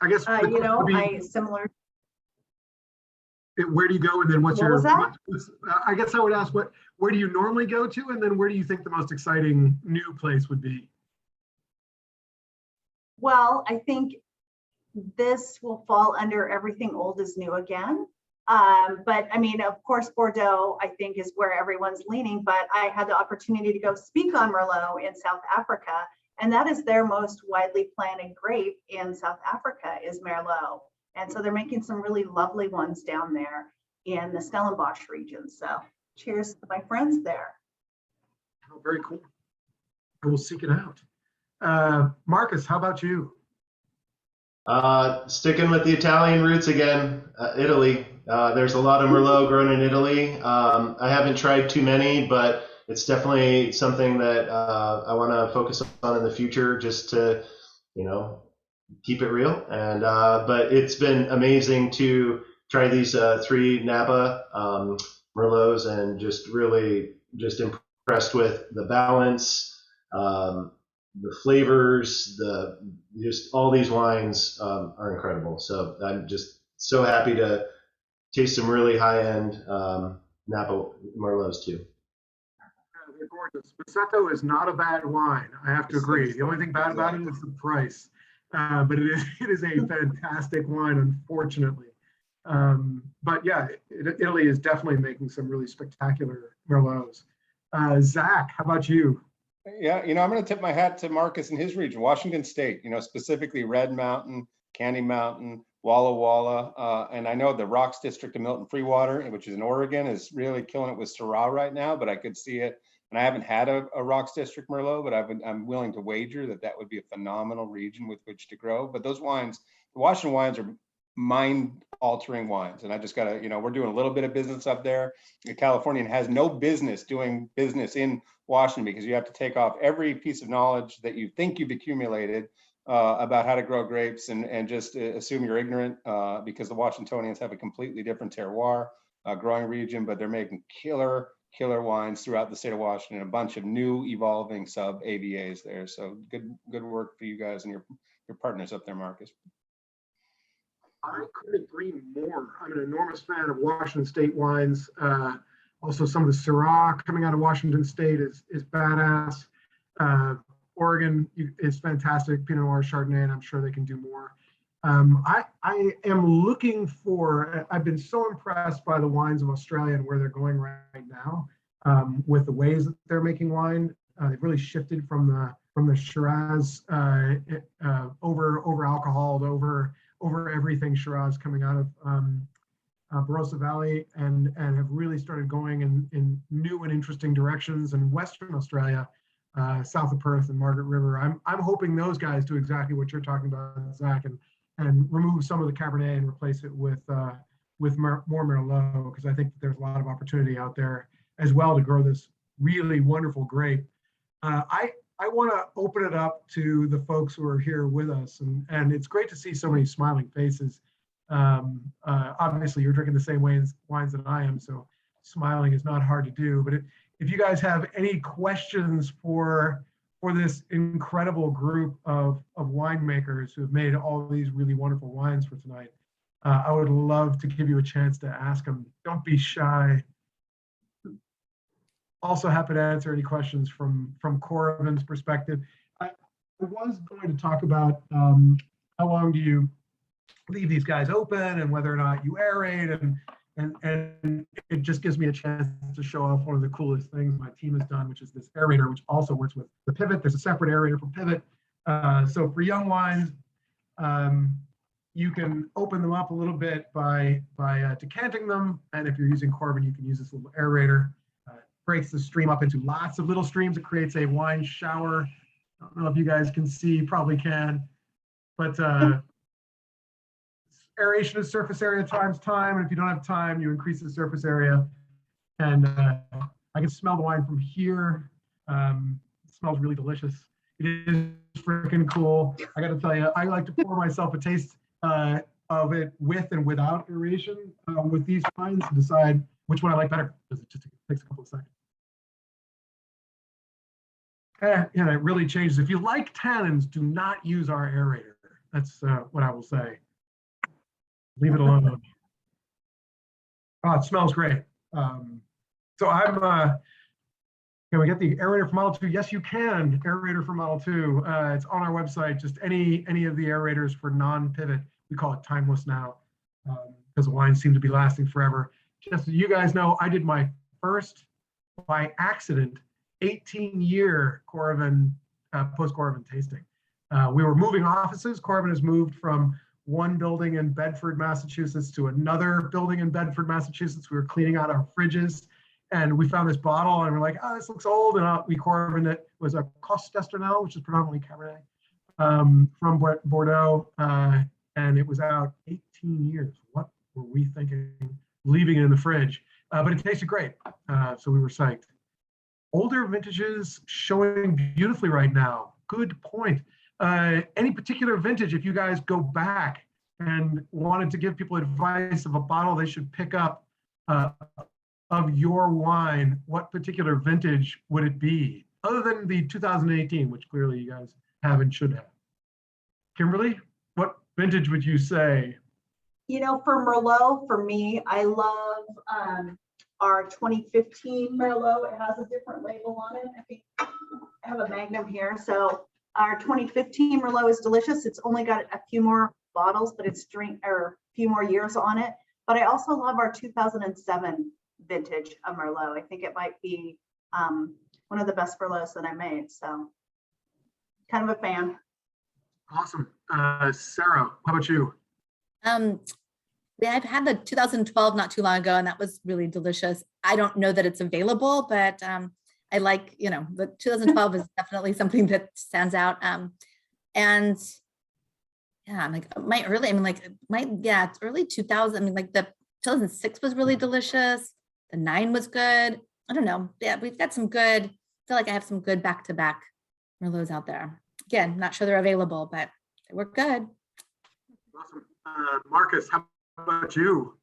I guess you know, similar. Where do you go, and then what's What your? was that? I guess I would ask, where do you normally go to, and then where do you think the most exciting new place would be? Well, I think this will fall under everything old is new again. But I mean, of course, Bordeaux, I think, is where everyone's leaning, but I had the opportunity to go speak on Merlot in South Africa, and that is their most widely planted grape in South Africa is Merlot. And so they're making some really lovely ones down there in the Stellenbosch region. So cheers to my friends there. Oh, very cool. I will seek it out. Marcus, how about you? Sticking with the Italian roots again, Italy. There's a lot of Merlot grown in Italy. I haven't tried too many, but it's definitely something that I want to focus on in the future, just to, you know, keep it real. And but it's been amazing to try these 3 Napa Merlots, and just really just impressed with the balance, the flavors, just all these wines are incredible. So I'm just so happy to taste some really high-end Napa Merlots too. They're gorgeous. Prosecco is not a bad wine. I have to agree. The only thing bad about it is the price, but it is a fantastic wine, unfortunately. But yeah, Italy is definitely making some really spectacular Merlots. Zach, how about you? Yeah, you know, I'm going to tip my hat to Marcus and his region, Washington State, you know, specifically Red Mountain, Candy Mountain, Walla, and I know the Rocks District of Milton Freewater, which is in Oregon, is really killing it with Syrah right now, but I could see it. And I haven't had a Rocks District Merlot, but I'm willing to wager that would be a phenomenal region with which to grow. But those wines, the Washington wines, are mind-altering wines. And I just got to, you know, we're doing a little bit of business up there. A Californian has no business doing business in Washington, because you have to take off every piece of knowledge that you think you've accumulated about how to grow grapes, and just assume you're ignorant, because the Washingtonians have a completely different terroir, growing region, but they're making killer wines throughout the state of Washington, a bunch of new evolving sub AVAs there. So good work for you guys and your partners up there, Marcus. I couldn't agree more. I'm an enormous fan of Washington State wines. Also, some of the Syrah coming out of Washington State is badass. Oregon is fantastic. Pinot Noir, Chardonnay, and I'm sure they can do more. I am looking for, I've been so impressed by the wines of Australia and where they're going right now, with the ways that they're making wine. They've really shifted from the Shiraz over alcoholed, over everything Shiraz coming out of Barossa Valley, and have really started going in new and interesting directions in Western Australia, south of Perth and Margaret River. I'm hoping those guys do exactly what you're talking about, Zach, and remove some of the Cabernet and replace it with more Merlot, because I think that there's a lot of opportunity out there as well to grow this really wonderful grape. I want to open it up to the folks who are here with us, and it's great to see so many smiling faces. Obviously, you're drinking the same wines that I am, so smiling is not hard to do. But if you guys have any questions for this incredible group of winemakers who have made all these really wonderful wines for tonight, I would love to give you a chance to ask them. Don't be shy. Also happy to answer any questions from Coravin's perspective. I was going to talk about how long do you leave these guys open and whether or not you aerate, and it just gives me a chance to show off one of the coolest things my team has done, which is this aerator, which also works with the pivot. There's a separate aerator for pivot. So for young wines, you can open them up a little bit by decanting them, and if you're using Coravin, you can use this little aerator. Breaks the stream up into lots of little streams. It creates a wine shower. I don't know if you guys can see, probably can, but aeration is surface area times time, and if you don't have time, you increase the surface area. And I can smell the wine from here. It smells really delicious. It is freaking cool. I got to tell you, I like to pour myself a taste of it with and without aeration with these wines to decide which one I like better, because it just takes a couple of seconds. And it really changes. If you like tannins, do not use our aerator. That's what I will say. Leave it alone. Oh, it smells great. So I'm, can we get the aerator for Model 2? Yes, you can. Aerator for Model 2. It's on our website. Just any of the aerators for non-pivot. We call it timeless now, because the wines seem to be lasting forever. Just so you guys know, I did my first, by accident, 18-year Coravin, post-Coravin tasting. We were moving offices. Coravin has moved from one building in Bedford, Massachusetts to another building in Bedford, Massachusetts. We were cleaning out our fridges, and we found this bottle, and we're like, oh, this looks old, and we Coravin it. It was a Coste d'Estournel, which is predominantly Cabernet, from Bordeaux, and it was out 18 years. What were we thinking, leaving it in the fridge? But it tasted great, so we were psyched. Older vintages showing beautifully right now. Good point. Any particular vintage, if you guys go back and wanted to give people advice of a bottle they should pick up of your wine, what particular vintage would it be? Other than the 2018, which clearly you guys have and should have. Kimberlee, what vintage would you say? You know, for Merlot, for me, I love our 2015 Merlot. It has a different label on it. I think I have a Magnum here. So our 2015 Merlot is delicious. It's only got a few more bottles, but it's a few more years on it. But I also love our 2007 vintage of Merlot. I think it might be one of the best Merlots that I made. So kind of a fan. Awesome. Sarah, how about you? Yeah, I've had the 2012 not too long ago, and that was really delicious. I don't know that it's available, but I like, the 2012 is definitely something that stands out. And yeah, like it's early 2000. Like the 2006 was really delicious. The 9 was good. I don't know. Yeah, we've got some good, I feel like I have some good back-to-back Merlots out there. Again, not sure they're available, but they were good. Awesome. Marcus, how about you?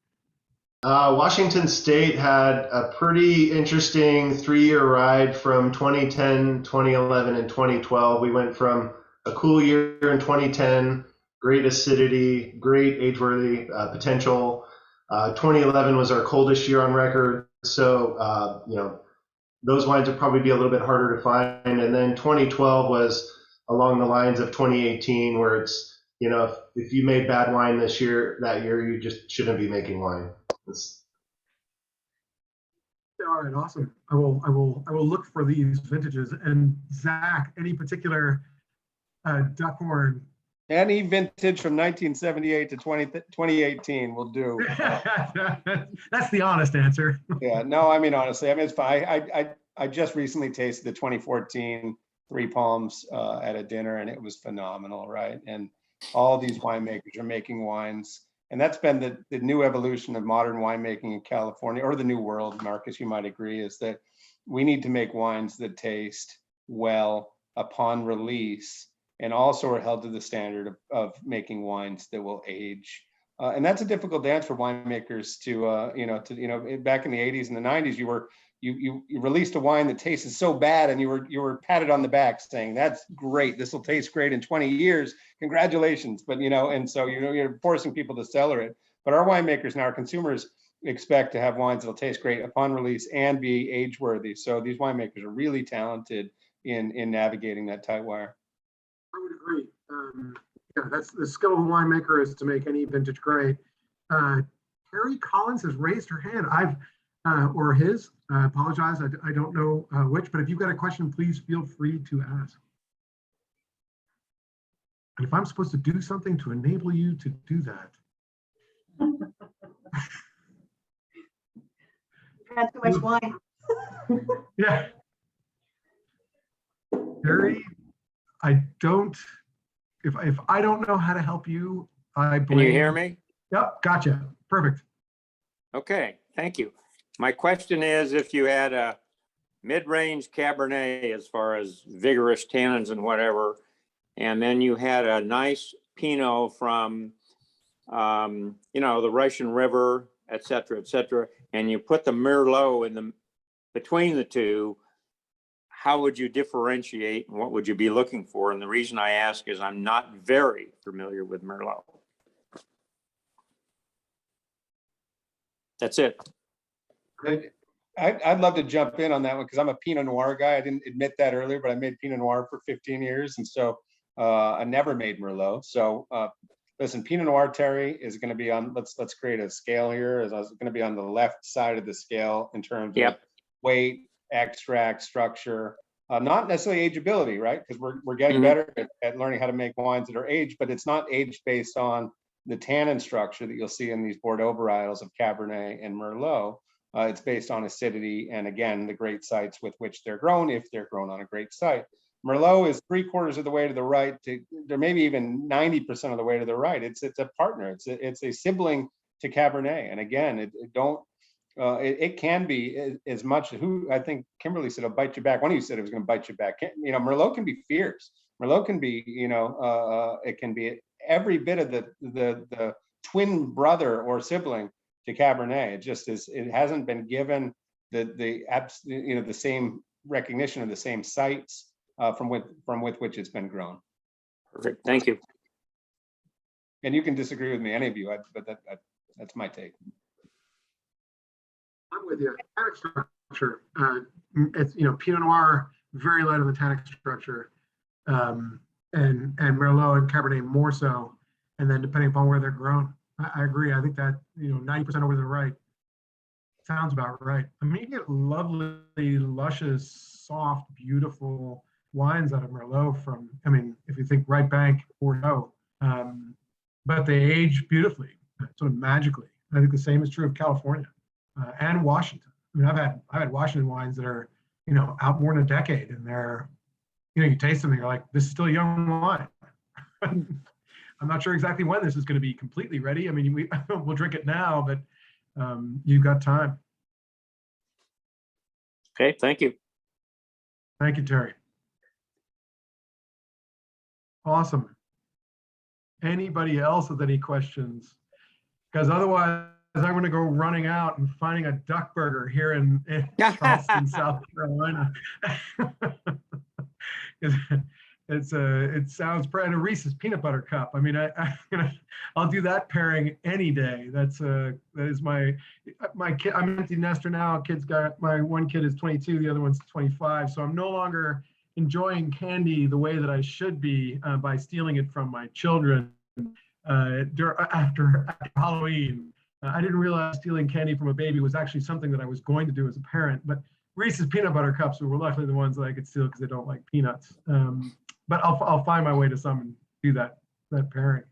Washington State had a pretty interesting 3-year ride from 2010, 2011, and 2012. We went from a cool year in 2010, great acidity, great age-worthy potential. 2011 was our coldest year on record. So, those wines would probably be a little bit harder to find. And then 2012 was along the lines of 2018, where it's, if you made bad wine that year, you just shouldn't be making wine. All right, awesome. I will look for these vintages. And Zach, any particular Duckhorn Any vintage from 1978 to 2018 will do. That's the honest answer. Yeah, no, I mean, honestly, I mean, it's fine. I just recently tasted the 2014 Three Palms at a dinner, and it was phenomenal, right? And all these winemakers are making wines, and that's been the new evolution of modern winemaking in California, or the new world, Marcus, you might agree, is that we need to make wines that taste well upon release, and also are held to the standard of making wines that will age. And that's a difficult dance for winemakers to back in the 80s and the 90s, you released a wine that tasted so bad, and you were patted on the back saying, that's great, this will taste great in 20 years, congratulations. But and so you're forcing people to cellar it. But our winemakers now, our consumers, expect to have wines that'll taste great upon release and be age worthy. So these winemakers are really talented in navigating that tight wire. I would agree. Yeah, that's the skill of a winemaker, is to make any vintage great. Terry Collins has raised her hand. Or his. I apologize. I don't know which, but if you've got a question, please feel free to ask. And if I'm supposed to do something to enable you to do that. Had too much wine. Yeah. Terry, if I don't know how to help you, I blame. Can you hear me? Yep, gotcha. Perfect. Okay, thank you. My question is, if you had a mid-range Cabernet as far as vigorous tannins and whatever, and then you had a nice Pinot from, the Russian River, et cetera, and you put the Merlot between the two, how would you differentiate and what would you be looking for? And the reason I ask is I'm not very familiar with Merlot. That's it. I'd love to jump in on that one because I'm a Pinot Noir guy. I didn't admit that earlier, but I made Pinot Noir for 15 years. And so I never made Merlot. So listen, Pinot Noir, Terry, is going to be on, let's create a scale here. Is going to be on the left side of the scale in terms of weight, extract, structure, not necessarily ageability, right? Because we're getting better at learning how to make wines that are aged, but it's not aged based on the tannin structure that you'll see in these Bordeaux varietals of Cabernet and Merlot. It's based on acidity and, again, the great sites with which they're grown, if they're grown on a great site. Merlot is 3/4 of the way to the right, there maybe even 90% of the way to the right. It's a partner. It's a sibling to Cabernet. And again, it can be as much. I think Kimberlee said it'll bite you back. One of you said it was going to bite you back. Merlot can be fierce. Merlot can be, it can be every bit of the twin brother or sibling to Cabernet. It just is. It hasn't been given the same recognition of the same sites from which it's been grown. Perfect. Thank you. And you can disagree with me, any of you, but that's my take. I'm with you. Tannic structure. It's Pinot Noir, very light on the tannic structure, and Merlot and Cabernet more so. And then depending upon where they're grown, I agree. I think that 90% over to the right sounds about right. I mean, you get lovely, luscious, soft, beautiful wines out of Merlot from. I mean, if you think Right Bank, Bordeaux, but they age beautifully, sort of magically. I think the same is true of California. And Washington. I mean, I've had Washington wines that are, out more than a decade, and they're, you taste them and you're like, this is still a young wine. I'm not sure exactly when this is going to be completely ready. I mean, we'll drink it now, but you've got time. Okay, thank you. Thank you, Terry. Awesome. Anybody else with any questions? Because otherwise, I'm going to go running out and finding a duck burger here in Charleston, South Carolina. It sounds and a Reese's peanut butter cup. I mean, I'll do that pairing any day. That is my kid. I'm an empty nester now. My one kid is 22, the other one's 25. So I'm no longer enjoying candy the way that I should be by stealing it from my children after Halloween. I didn't realize stealing candy from a baby was actually something that I was going to do as a parent, but Reese's peanut butter cups were luckily the ones that I could steal because they don't like peanuts. But I'll find my way to some and do that pairing.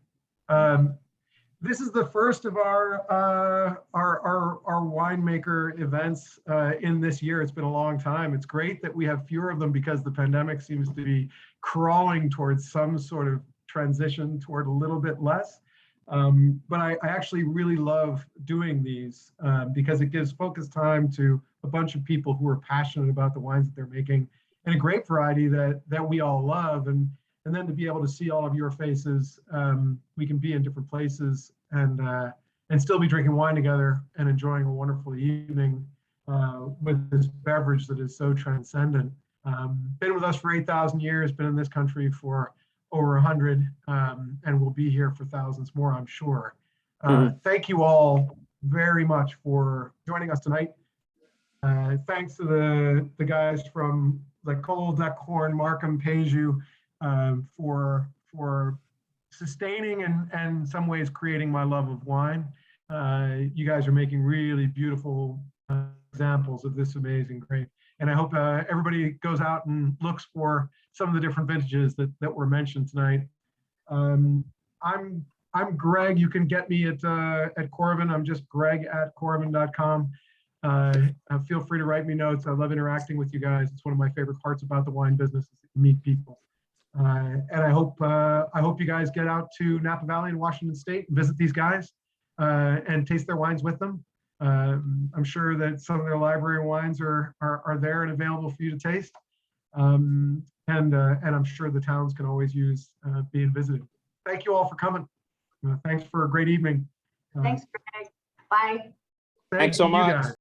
This is the first of our winemaker events in this year. It's been a long time. It's great that we have fewer of them because the pandemic seems to be crawling towards some sort of transition toward a little bit less. But I actually really love doing these because it gives focused time to a bunch of people who are passionate about the wines that they're making and a great variety that we all love. And then to be able to see all of your faces, we can be in different places and still be drinking wine together and enjoying a wonderful evening with this beverage that is so transcendent. Been with us for 8,000 years, been in this country for over 100, and will be here for thousands more, I'm sure. Thank you all very much for joining us tonight. Thanks to the guys from Lecole, Duckhorn, Markham, Peju for sustaining and in some ways creating my love of wine. You guys are making really beautiful examples of this amazing grape. And I hope everybody goes out and looks for some of the different vintages that were mentioned tonight. I'm Greg. You can get me at Coravin. I'm just greg@coravin.com. Feel free to write me notes. I love interacting with you guys. It's one of my favorite parts about the wine business is to meet people. And I hope you guys get out to Napa Valley in Washington State and visit these guys and taste their wines with them. I'm sure that some of their library wines are there and available for you to taste. And I'm sure the towns can always use being visited. Thank you all for coming. Thanks for a great evening. Thanks, Greg. Bye. Thanks so you much. guys.